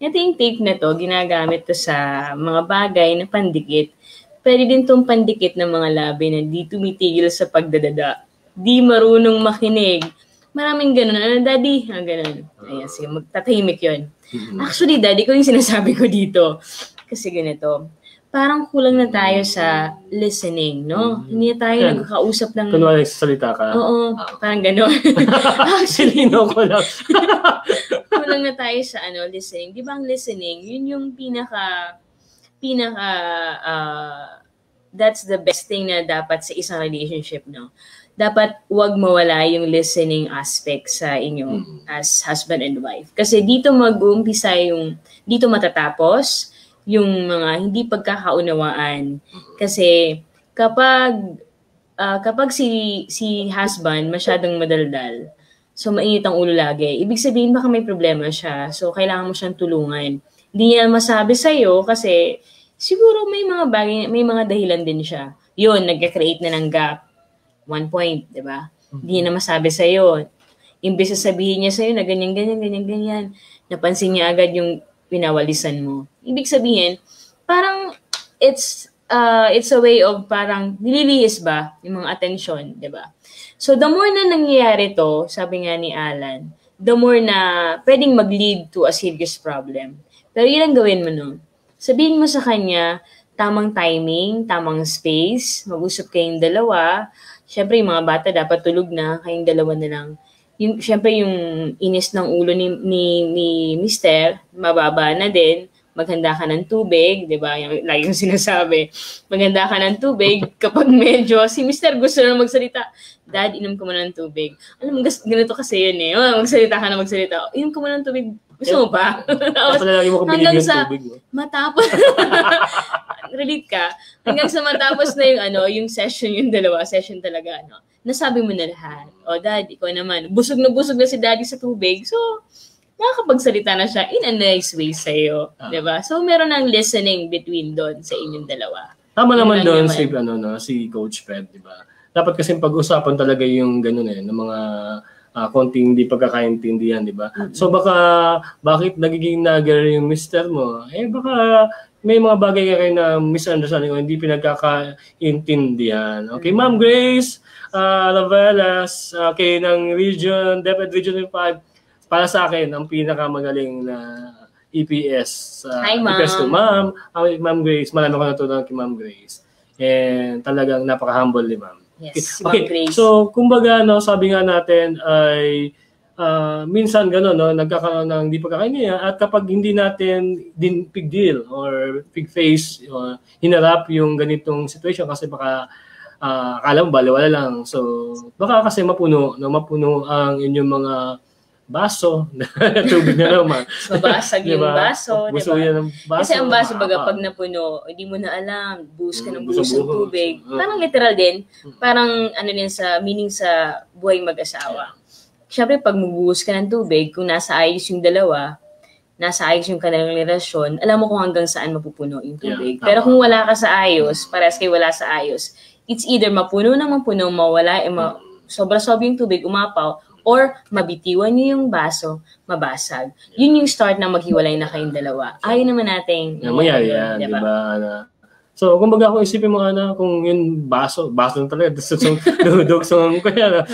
Ito yung tape na to, ginagamit to sa mga bagay na pandikit. Pwede din itong pandikit ng mga labi na di tumitigil sa pagdadada. Di marunong makinig. Maraming ganun. Daddy? Ganun. Ayan, sige, magtatahimik yun. Actually, Daddy, ko yung sinasabi ko dito. Kasi ganito. Parang kulang na tayo sa listening, no? Hindi na tayo nagkakausap ng... Kunwari nagsasalita ka. Oo, parang gano'n. Actually, no ko lang. Kulang na tayo sa listening. Di ba ang listening, yun yung that's the best thing na dapat sa isang relationship, no? Dapat wag mawala yung listening aspect sa inyo as husband and wife. Kasi dito mag-uumpisa dito matatapos yung mga hindi pagkakaunawaan. Kasi kapag si husband masyadong madaldal, so mainit ang ulo lagi, ibig sabihin baka may problema siya. So kailangan mo siyang tulungan. Hindi niya masabi sa'yo kasi siguro may mga dahilan din siya. Yun, nagka-create na ng gap. 1 point, di ba? Hindi niya na masabi sa'yo. Imbes na sabihin niya sa'yo na ganyan, napansin niya agad yung pinawalisan mo. Ibig sabihin, parang it's a way of parang nililihis ba yung mga attention, di ba? So the more na nangyayari to, sabi nga ni Alan, the more na pwedeng mag-lead to a serious problem. Pero yun ang gawin mo, no? Sabihin mo sa kanya, tamang timing, tamang space, mag-usap kayong dalawa. Siyempre, yung mga bata dapat tulog na, kayong dalawa na lang. Siyempre, yung inis ng ulo ni Mister, mababa na din. Maghanda ka ng tubig, di ba? Yung lagi yung sinasabi. Maghanda ka ng tubig kapag medyo si Mister gusto na magsalita. Dad, inom ko muna ng tubig. Alam mo, ganito kasi yun eh. Magsalita ka na magsalita. Inom ko muna ng tubig. Gusto mo ba? Tapos lagi mo kung binigyan ng tubig. Matapos, relate ka. Hanggang sa matapos na yung session, yung dalawa, session talaga, nasabi mo na lahat. O, Dad, ikaw naman. Busog na si Daddy sa tubig. So, nakakapagsalita na siya in a nice way sa'yo. Diba? So, meron ng listening between doon sa inyong dalawa. Tama naman doon si Coach Fred, diba? dapat kasi pag-usapan talaga yung ganun ng mga konting hindi pagkakaintindihan, di ba? So bakit nagiging nagger yung mister mo? Baka may mga bagay kayo na misunderstanding o hindi pinagkakaintindihan. Okay, Ma'am Grace Lavelas, okay, ng DepEd Region 5, para sa akin, ang pinakamagaling na EPS. Hi, Ma'am. EPS to Ma'am. Ma'am Grace, marami ko natutunan kay Ma'am Grace. And talagang napaka-humble ni Ma'am. Yes, okay. Grace. So, kumbaga, sabi nga natin ay minsan gano'n, nagkakaroon ng hindi pagkakaintindihan at kapag hindi natin din big deal or big face, hinarap yung ganitong situation kasi baka akala mo baliwala lang. So, baka kasi mapuno ang inyong mga baso na tubig na naman. Mabasag yung baso, Buso yan ng baso. Kasi ang baso baga pag napuno, hindi mo na alam, buhos ka ng buhos ng tubig. Parang literal din, parang din sa meaning sa buhay mag-asawa. Siyempre, pag magbuhos ka ng tubig, kung nasa ayos yung dalawa, nasa ayos yung kanilang relasyon, alam mo kung hanggang saan mapupuno yung tubig. Pero kung wala ka sa ayos, parehas kayo wala sa ayos, it's either mapuno ng mapuno, mawala, sobra-sobra yung tubig, umapaw, or mabitiwan nyo yung baso, mabasag. Yun yung start na maghiwalay na kayong dalawa. Ayaw naman natin. Mangyari yan, di ba? So, kumbaga kung isipin mo, kung yung baso lang talaga, dudugsong kaya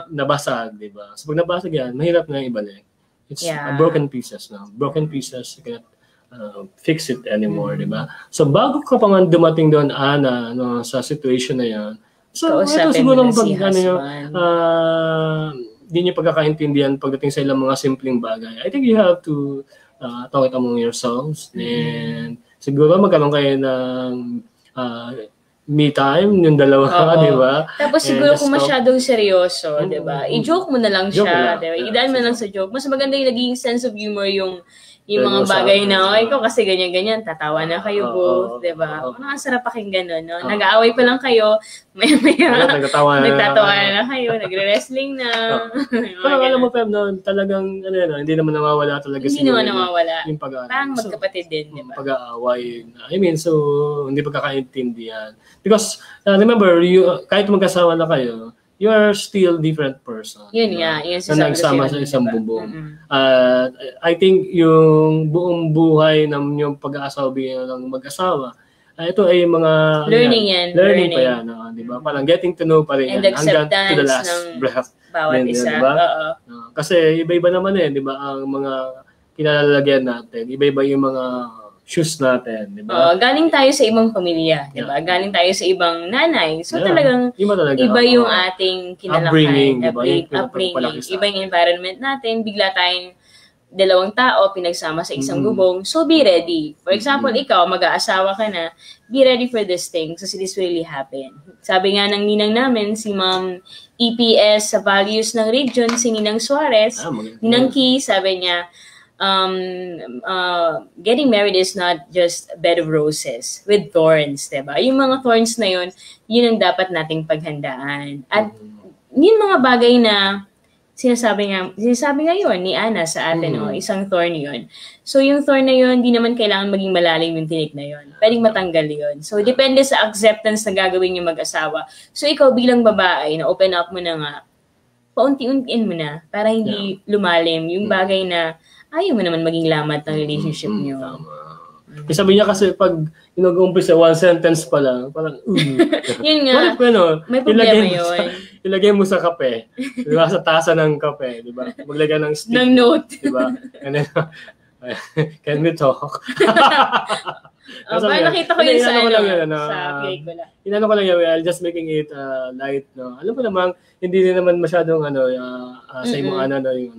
nabasag, di ba? So, pag nabasag yan, mahirap na ibalik. It's broken pieces now. Broken pieces, you cannot fix it anymore, di ba? So, bago ka pa man dumating doon, Ana, sa situation na yan, so, ito siguro hindi nyo pagkakaintindihan pagdating sa ilang mga simpleng bagay. I think you have to talk it among yourselves. And siguro magkaroon kayo ng me time, yung dalawa, di ba? Tapos siguro kung masyadong seryoso, di ba? I-joke mo na lang siya, di ba? Idaan mo lang sa joke. Mas maganda yung naging sense of humor yung mga bagay na, ikaw kasi ganyan-ganyan, tatawa na kayo both, di ba? Ang sarap pakinggan nun, no? Nag-aaway pa lang kayo, maya-maya, nagtatawa na kayo, nagre-wrestling na. Pero alam mo, Pem, talagang, hindi naman nawawala talaga hindi naman nawawala. Yung pag-aaway. Parang magkapatid din, di ba? Pag-aaway. I mean, so, hindi pagkakaintindihan. Because, remember, kahit magkasawa na kayo, you are still different person. Yun nga, yun na nagsama sa isang bubong. I think yung buong buhay ng yung pag-aasawa bilang mag-asawa, ito ay mga learning pa yan, di ba? Parang getting to know pa rin yan hanggang to the last breath. Bawat isa. Diba? Kasi iba-iba naman di ba? Ang mga kinalalagyan natin, iba-iba yung mga shoes natin, di ba? Galing tayo sa ibang pamilya, di ba? Galing tayo sa ibang nanay. So talagang iba yung ating kinalakihan, upbringing. Iba yung environment natin, bigla tayong dalawang tao pinagsama sa isang bubong. So be ready. For example, ikaw, mag-aasawa ka na, be ready for this thing kasi this will really happen. Sabi nga ng ninang namin, si Ma'am EPS sa values ng region, si Ninang Suarez, Ninang Key, sabi niya, getting married is not just a bed of roses with thorns, diba? Yung mga thorns na yun ang dapat nating paghandaan. At yung mga bagay na sinasabi nga yun ni Ana sa atin, isang thorn yun. So yung thorn na yun, di naman kailangan maging malalim yung tinik na yun. Pwedeng matanggal yun. So depende sa acceptance na gagawin yung mag-asawa. So ikaw bilang babae, na open up mo na nga, paunti-untiin mo na para hindi lumalim yung bagay na ayaw mo naman maging lamat ng relationship niyo. Sabi niya kasi pag nag-umpisa one sentence pa lang, parang yun nga. May problema yun. Ilagay mo sa kape. Di ba? Sa tasa ng kape. Di ba? Maglagay ng stick. Ng note. Di ba? Can we talk? Parang nakita ko yun sa pelikula. Inano ko lang yan, well, just making it light. No? Alam mo namang, hindi din naman masyadong sa imong yung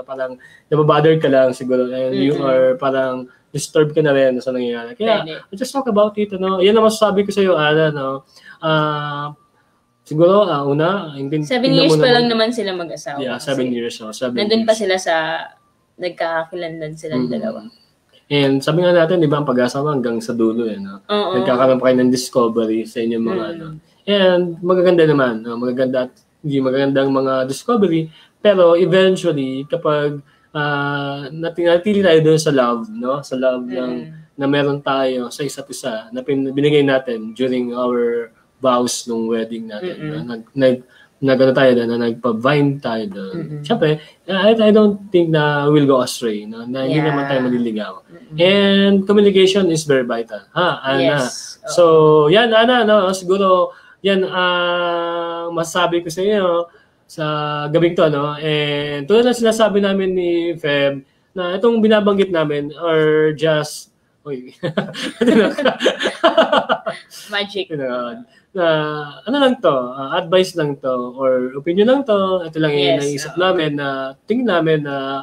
parang nababother ka lang siguro. And you are parang disturbed ka na rin sa nangyayari. Kaya, just talk about it. Yan ang masasabi ko sa iyo, Ana. Siguro, 7 years pa lang naman sila mag-asawa. Yeah, 7 years. Nandun pa sila sa nagkakakilanlan silang dalawa. And sabi nga natin, di ba, ang pag-asawa hanggang sa dulo, nagkakaroon pa kayo ng discovery sa inyong mga And magaganda naman, magagandang mga discovery, pero eventually, kapag natili tayo doon sa love, sa love na meron tayo sa isa't isa, na binigay natin during our vows nung wedding natin. Nagano tayo doon, nagpa-vine tayo doon. Siyempre, I don't think na we'll go astray, no? Na hindi naman tayo maliligaw. And communication is very vital. Ana? Yes. So, yan, Ana, no? Siguro, yan, masasabi ko sa inyo sa gabing to, no? And tulad na sinasabi namin ni Feb, na itong binabanggit namin are just, Magic. Ano lang to, advice lang to, or opinion lang to, ito lang yung naisip namin na tingin namin na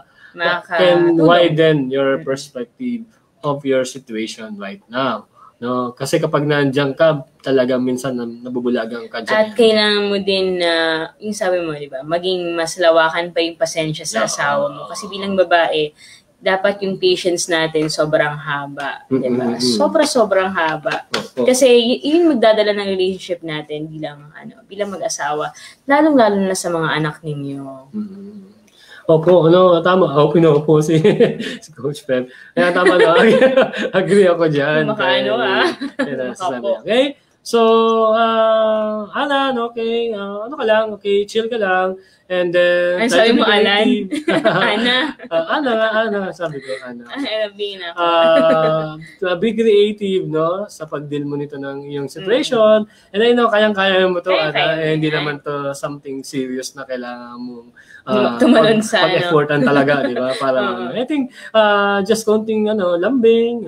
can widen your perspective of your situation right now. No, kasi kapag nandiyan ka, talagang minsan nabubulagan ka dyan. At kailangan mo din na, yung sabi mo, di ba, maging mas lawakan pa yung pasensya sa asawa mo. Kasi bilang babae, dapat yung patience natin sobrang haba. Diba? Sobrang haba. Kasi yun magdadala ng relationship natin bilang mag-asawa. Lalong-lalo na sa mga anak ninyo. Opo, tama. Opo si Coach Pep. Kaya tama na. Agree ako dyan. Okay? So, Alan, okay. Ano ka lang? Okay, chill ka lang. And then... Ay, sabi mo, Alan? Ana? Ana. Sabi ko, Ana. Be creative, no? Sa pag-deal mo nito ng iyong situation. And I know, kayang-kaya mo to, Ana. Hindi naman to something serious na kailangan mong tumalon sa pag-effortan talaga, di ba? Parang, I think, just konting, lambing,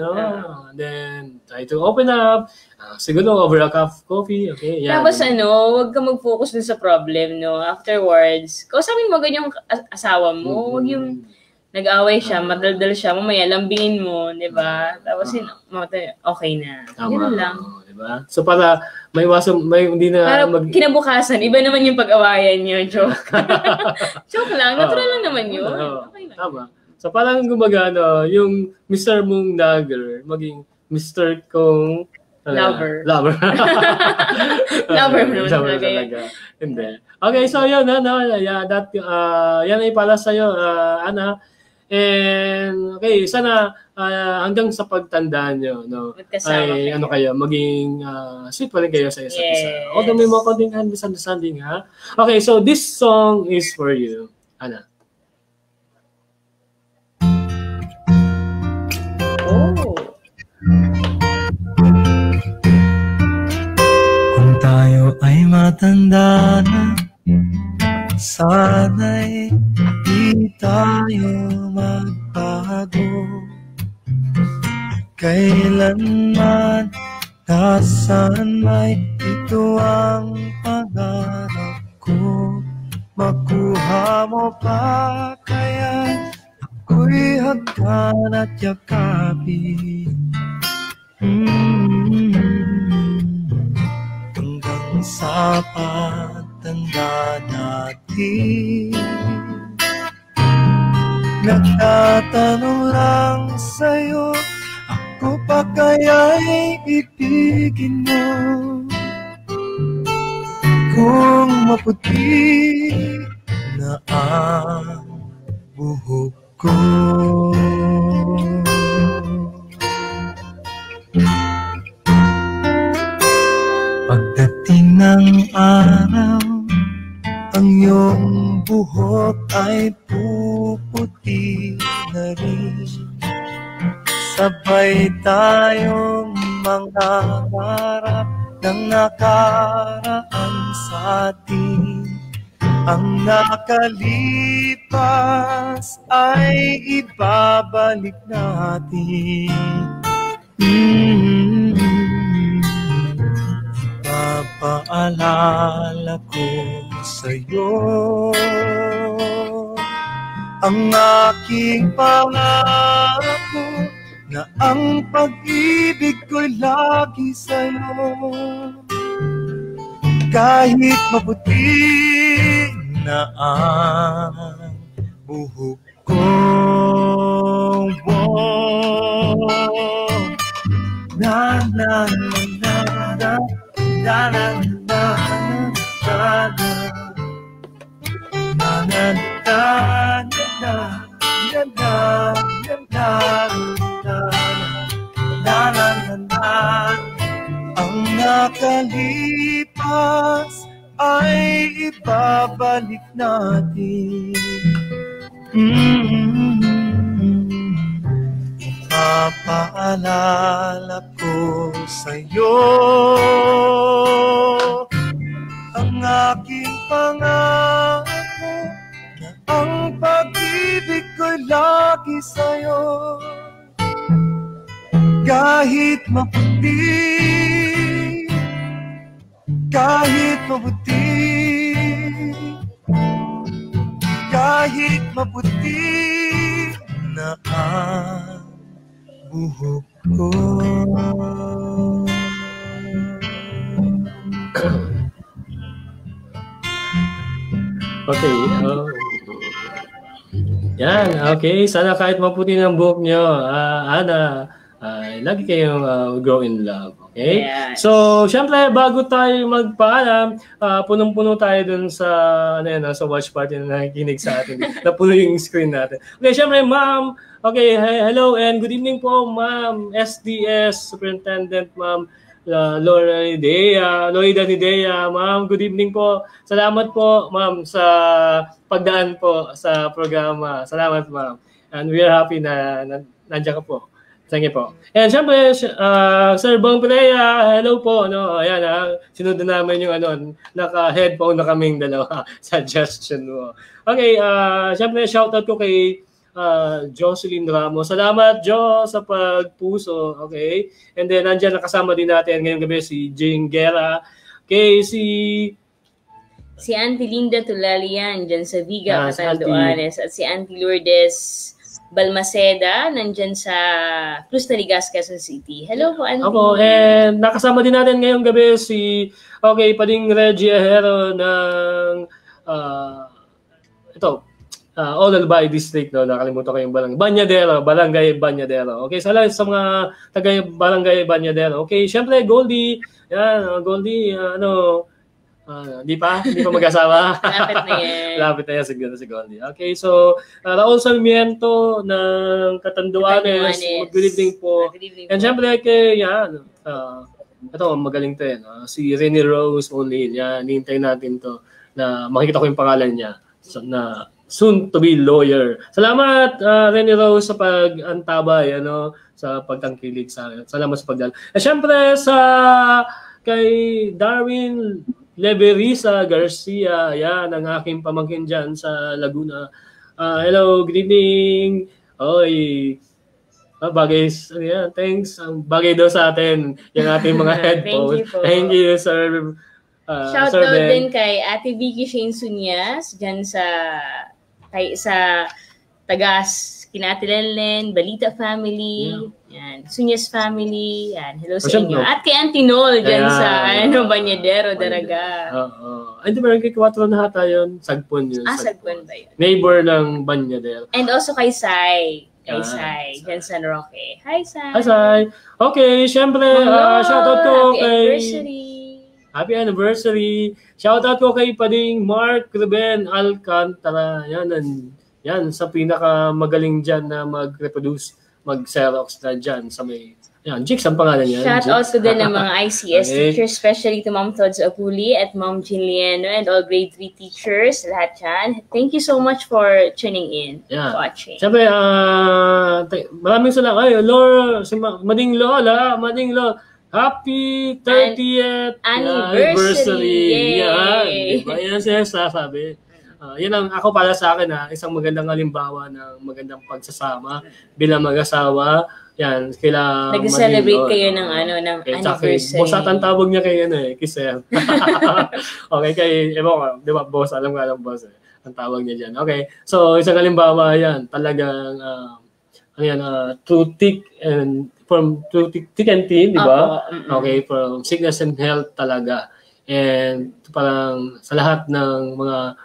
then try to open up, siguro over a cup of coffee, okay? Yan. Tapos huwag ka mag-focus dun sa problem, no? Afterwards, kausapin mo ganyan yung asawa mo, huwag yung nag-away siya, madaldal siya, mamaya lambingin mo, di ba? Tapos okay na. Yun lang. Di ba? So para hindi na kinabukasan, iba naman yung pag-awayan niyo, joke. Joke lang, natural lang naman yun. Okay lang. Tama. So parang gumagano, yung Mr. Mong Nagger, maging Mr. Kong Lover. Lover naman talaga. Hindi. Okay, so yun, yan ay para sa'yo, Ana. And, okay, sana hanggang sa pagtandaan nyo, no, ay kayo, maging sweet pa rin kayo sa isa't isa. Although may mga konting misunderstanding, ha? Okay, so this song is for you, Ana. Kung tayo ay matanda na, sana'y di tayo magbago. Kailanman, nasaan may ito ang pangarap ko. Makuha mo pa kaya ako'y hagkan at yakapin. Hanggang sa pagtanda natin, nagtatanong lang sa'yo, ako pa kaya'y ibigin mo? Kung maputi na ang buhok ko, pagdating ng araw, ang iyong buhok ay puputi na rin. Sabay tayong mangangarap ng nakaraan sa atin. Ang nakalipas ay ibabalik natin. Papaalala ko sa'yo ang aking pangarap ko, na ang pag-ibig ko'y lagi sa'yo. Kahit maputi na ang buhok ko, na na na na na na na ang nakalipas ay ibabalik natin. Ipapaalala ko sa'yo ang aking pangako na ang pag-ibig ko'y lagi sa'yo. Kahit maputi, kahit mabuti, kahit maputi na ang buhok ko. Okay. Yan, okay. Sana kahit maputi ng buhok nyo, Ana, lagi kayong grow in love. Okay? Yes. So, syempre, bago tayo magpaalam, punong-puno tayo dun sa, sa watch party na nakikinig sa atin. Napuno yung screen natin. Okay, syempre, ma'am. Okay, hello and good evening po, ma'am. SDS, Superintendent, ma'am. Loida Nidea, ma'am, good evening po. Salamat po, ma'am, sa pagdaan po sa programa. Salamat, ma'am. And we are happy na nandiyan ka po. Thank you po. And syempre, Sir Bong Pilea, hello po. No? Ayan, sinunod namin yung naka-headphone na kaming dalawa. Suggestion mo. Okay, syempre, shoutout ko kay Jocelyn Ramos. Salamat, Jo, sa pagpuso. Okay? And then, nandiyan nakasama din natin ngayong gabi si Jing Guerra. Okay, si Auntie Linda Tulalian, dyan sa Viga, Catanduanes. At si Auntie Lourdes Balmaceda, nandyan sa Cruz Taligas, Quezon City. Hello po, Auntie. Opo, and nakasama din natin ngayong gabi si, Pading Reggie Ahero ng, Olalbay District, no? Nakalimutan ko yung Barangay Banyadero. Okay, sa mga taga-Barangay Banyadero. Okay, syempre, Goldie. Yan, Goldie, Di pa mag-asawa. Lapit na yan siguro si Goldie. Okay, so, Raul Sarmiento ng Catanduanes. Good evening po. And syempre, ito, magaling to yan. Si Rene Rose Only. Yan, hinintay natin to na makikita ko yung pangalan niya. So, na soon to be lawyer. Salamat, Rene Rose, sa pag-antabay, sa pagtangkilig sa akin. Salamat sa pagdala. At syempre, kay Darwin Leverisa Garcia, yan, ang aking pamangkin dyan sa Laguna. Hello, good evening. Oy, thanks. Bagay daw sa atin yung ating mga headphones. Thank you, sir. Shout out din kay Ate Vicky Shane Sunyas, dyan sa Tagas, Kinatilenlen, Balita Family, yan, Sunyas Family, yan, hello sa inyo. At kay Auntie Nol, dyan sa Banyadero, Daraga. Ay, di ba kay 4 na hata yun? Sagpon yun. Sagpon ba yun? Neighbor ng Banyadero. And also kay Sai. Dyan sa Roque. Hi, Sai. Hi, Sai. Okay, syempre, shoutout ko kay... Happy anniversary. Shoutout ko kay Pading Mark Ruben Alcantara. Yan, sa pinakamagaling dyan na mag-reproduce, mag-Xerox na dyan sa may... Yan, Jix ang pangalan niya. Shoutout ko din ng mga ICS teachers, especially to Ma'am Tods Apuli at Ma'am Jean Lieno and all grade 3 teachers, lahat dyan. Thank you so much for tuning in, watching. Siyempre, maraming salamat. Laura, si Mading Lola, Happy 30th anniversary! Yan, diba? Yan siya sasabi. Yan ang ako para sa akin, isang magandang halimbawa ng magandang pagsasama bilang mag-asawa. Yan, kailangan nag-celebrate kayo ng anniversary. Boss at ang tawag niya kay Kisel. Okay, di ba, boss, alam boss ang tawag niya dyan. Okay, so isang halimbawa yan, talagang through thick and thin, di ba? Okay, from sickness and health talaga. And parang sa lahat ng mga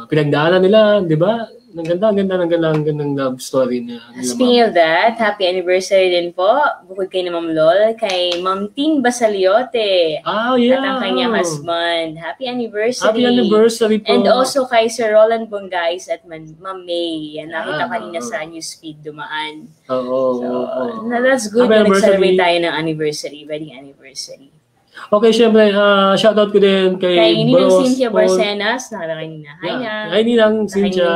pinagdaanan nila, di ba? Gandang love story na. Speaking of that, happy anniversary din po. Bukod kay na Ma'am Lol, kay Ma'am Tin Basaliote. Yeah. At ang kanyang husband. Happy anniversary. Happy anniversary po. And also kay Sir Roland Bongais at Ma'am May. Yan, nakita kanina sa newsfeed dumaan. That's good na nag-celebrate tayo ng anniversary, wedding anniversary. Okay, syempre, shoutout ko din kay Ninang Bros Cynthia Paul. Barcenas, nakita kanina. Hi, Ninang Cynthia.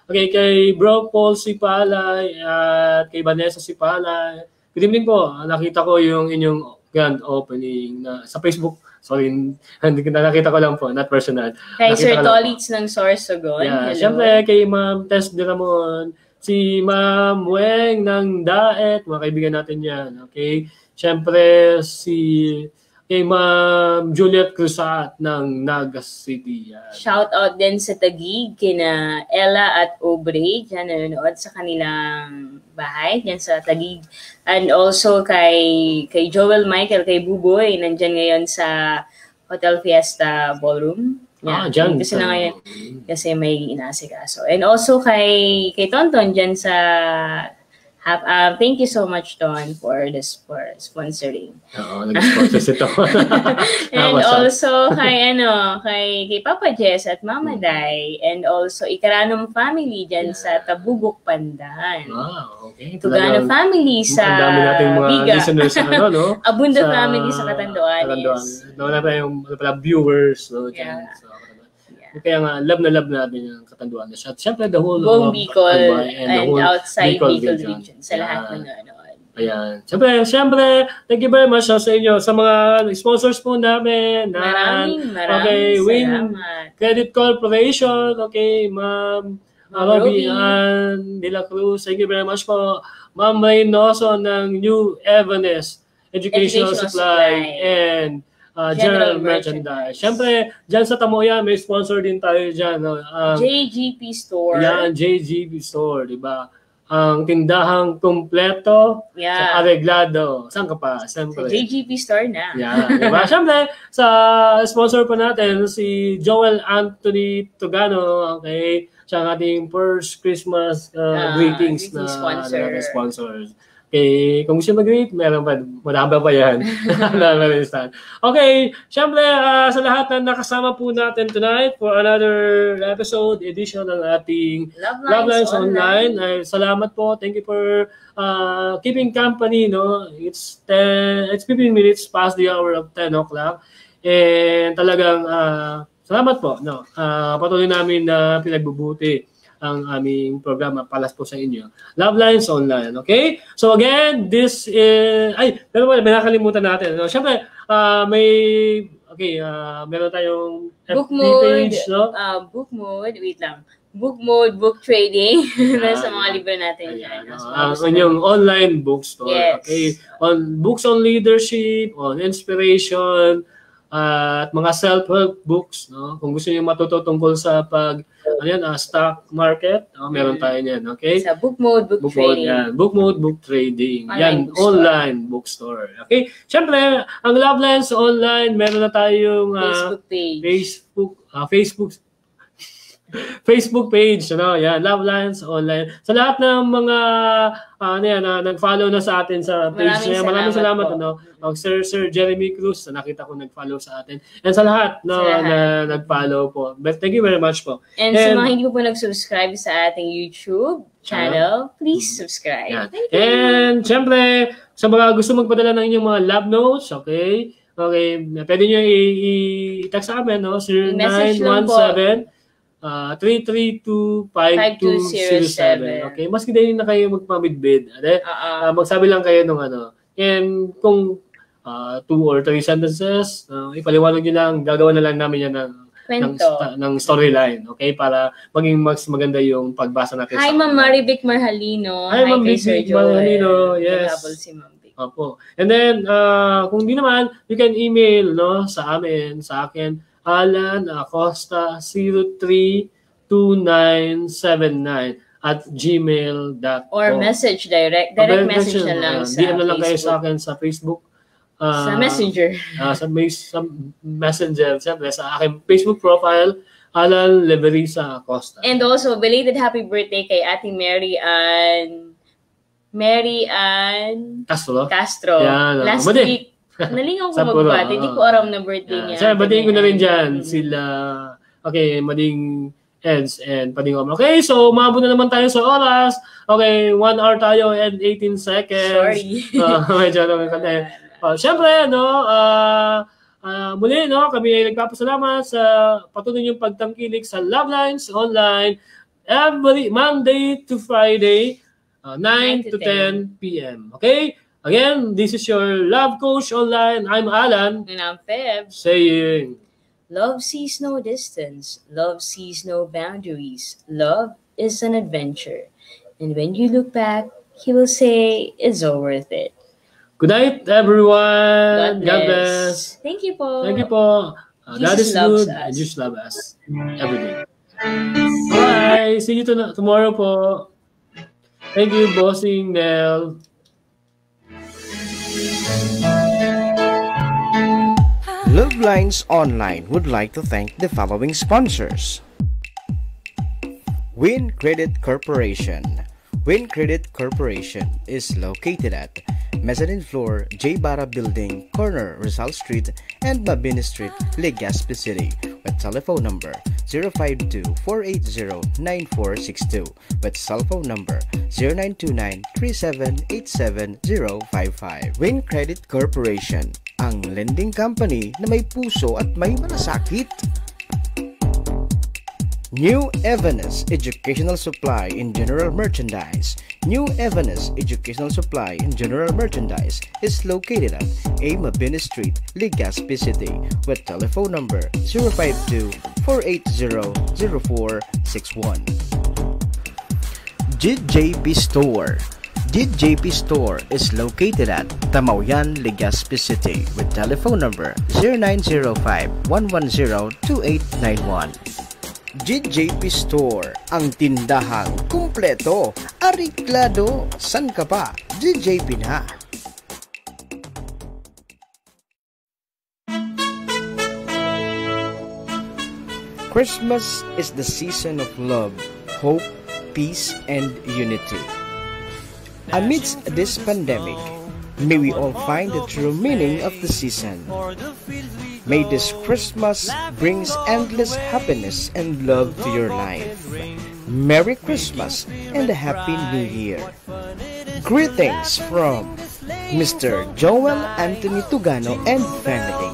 Okay, kay Bro Paul Sipalay at kay Vanessa Sipalay. Good evening po. Nakita ko yung inyong grand opening na sa Facebook. Sorry, nakita ko lang po, not personal. Kay Sir Tolitz ng Sorsogon. Yeah, syempre, kay Ma'am Tess Diramon, si Ma'am Weng ng Daet, mga kaibigan natin yan. Okay? Syempre, kay Ma'am Juliet Cruzat ng Nagas City. Yan. Shout out din sa Taguig, kina Ella at Aubrey, dyan nanonood sa kanilang bahay, dyan sa Taguig. And also kay Joel Michael, kay Buboy, nandyan ngayon sa Hotel Fiesta Ballroom. Yeah, dyan. Kasi na ngayon, kasi may inaasikaso. And also kay Tonton dyan sa thank you so much, Ton, for sponsoring. Oo, nag-sponsor si Ton. And also kay Papa Jess at Mama Day, and also Ikaranong family dyan sa Tabugok, Pandan. Wow, okay. Tugano family sa ang dami nating mga Biga. listeners no? Abunda family sa Catanduanes. Wala pa yung viewers, no? Yeah. Kaya nga, love na natin yung Catanduanes. At syempre, the whole buong Bicol and outside Bicol region. Sa lahat ng nanonood. Ayan. Syempre, thank you very much sa inyo. Sa mga sponsors po namin. Maraming Win Credit Corporation. Okay, Ma'am Robbie Ann De La Cruz. Thank you very much po. Ma'am Reynoso ng New Evanes Educational Supply and General Merchandise. Siyempre, dyan sa Tamoya, may sponsor din tayo dyan. JGP Store. Yan, JGP Store, di ba? Ang tindahang kumpleto sa areglado. Saan ka pa? Siyempre. Sa JGP Store na. Yan, di ba? Siyempre, sa sponsor pa natin, si Joel Anthony Tugano, okay? Siya ang ating first Christmas greetings na sponsors. Okay, kung gusto mag-greet, meron pa, marami pa yan. Okay, syempre, sa lahat na nakasama po natin tonight for another edition ng ating Love Lines Online. Salamat po. Thank you for keeping company. No? It's 15 minutes past the hour of 10 o'clock. And talagang salamat po. No? Patuloy namin na pinagbubuti ang aming programa palas po sa inyo. Love Lines Online, okay? So again, this is... pero may nakalimutan natin. No? Siyempre, meron tayong book FB mode, page, no? Book mode, wait lang. Book mode, book trading. Sa mga libro natin. Yung online bookstore. Yes. Okay? On books on leadership, on inspiration, at mga self-help books, no? Kung gusto niyo matuto tungkol sa stock market, meron tayo niyan, okay? Sa book mode, book trading. Yan. Book mode, book trading. Online bookstore. Okay? Siyempre, ang Love Lines Online, meron na tayong Facebook page. Facebook page, yan, Love Lines Online. Sa lahat ng mga nag-follow na sa atin sa page niya, maraming salamat Sir Jeremy Cruz, nakita ko nag-follow sa atin. And sa lahat na nag-follow po. But thank you very much po. And sa mga hindi po nag-subscribe sa ating YouTube channel, please subscribe. Yan. And syempre, sa mga gusto magpadala ng inyong mga love notes, okay, pwede nyo i-text sa amin, 0917 332-5207. Okay, maski din na kayo magpamidbid. Magsabi lang kayo nung and kung 2 or 3 sentences, ipaliwanag nyo lang, gagawa na lang namin yan ng storyline, okay? Para maging mas maganda yung pagbasa natin. Hi, Ma'am Marivic Marhalino. Hi, Ma'am Marivic Marhalino. Yes. Opo. And then, kung di naman, you can email sa akin, Alan Acosta 032979 or message direct message na lang sa DM na lang kayo sa akin sa Facebook. Sa Messenger. Sa Messenger, siyempre, sa aking Facebook profile, Alan Leverisa Acosta. And also, belated happy birthday kay Ate Mary Ann Castro. Yan, Last week, nalingaw ko magbati. Hindi ko aram na birthday niya. Sir, batiin ko na rin dyan. Sila, okay, Mading Eds and Pading Omar. Okay, so umabot na naman tayo sa oras. Okay, 1 hour tayo and 18 seconds. Sorry. Medyo naman kami. Siyempre, muli, kami ay nagpapasalamat sa patuloy niyong pagtangkilik sa Love Lines Online every Monday to Friday, 9 to 10 p.m. Okay? Again, this is your Love Coach Online. I'm Alan. And I'm Feb. Saying, love sees no distance. Love sees no boundaries. Love is an adventure. And when you look back, he will say, it's all worth it. good night, everyone. God bless. Thank you po. Thank you po. God is good and Jesus love us every day. Bye. See you tomorrow po. Thank you, Bossing Nell. Love Lines Online would like to thank the following sponsors. Win Credit Corporation. Win Credit Corporation is located at Mezzanine Floor, J. Barra Building, corner Rizal Street and Mabini Street, Legazpi City, with telephone number 052-480-9462, with cell phone number 0929-3787055. Win Credit Corporation, ang lending company na may puso at may malasakit. New Evanes Educational Supply in General Merchandise. New Evanes Educational Supply in General Merchandise is located at A. Mabini Street, Legazpi City, with telephone number 052-480-0461. JJP Store. JJP Store is located at Tamauyan, Legazpi City, with telephone number 0905-110-2891. JJP Store, ang tindahang kumpleto, ariklado, san ka pa? JJP na. Christmas is the season of love, hope, peace, and unity. Amidst this pandemic, may we all find the true meaning of the season. May this Christmas brings endless happiness and love to your life. Merry Christmas and a Happy New Year. Greetings from Mr. Joel Anthony Tugano and family.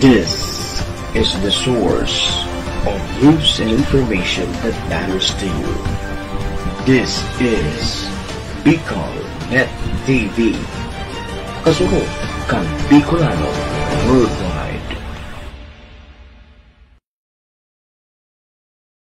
This is the source of news and information that matters to you. This is Bicol Net TV. Kasunod kang Bicolano Worldwide.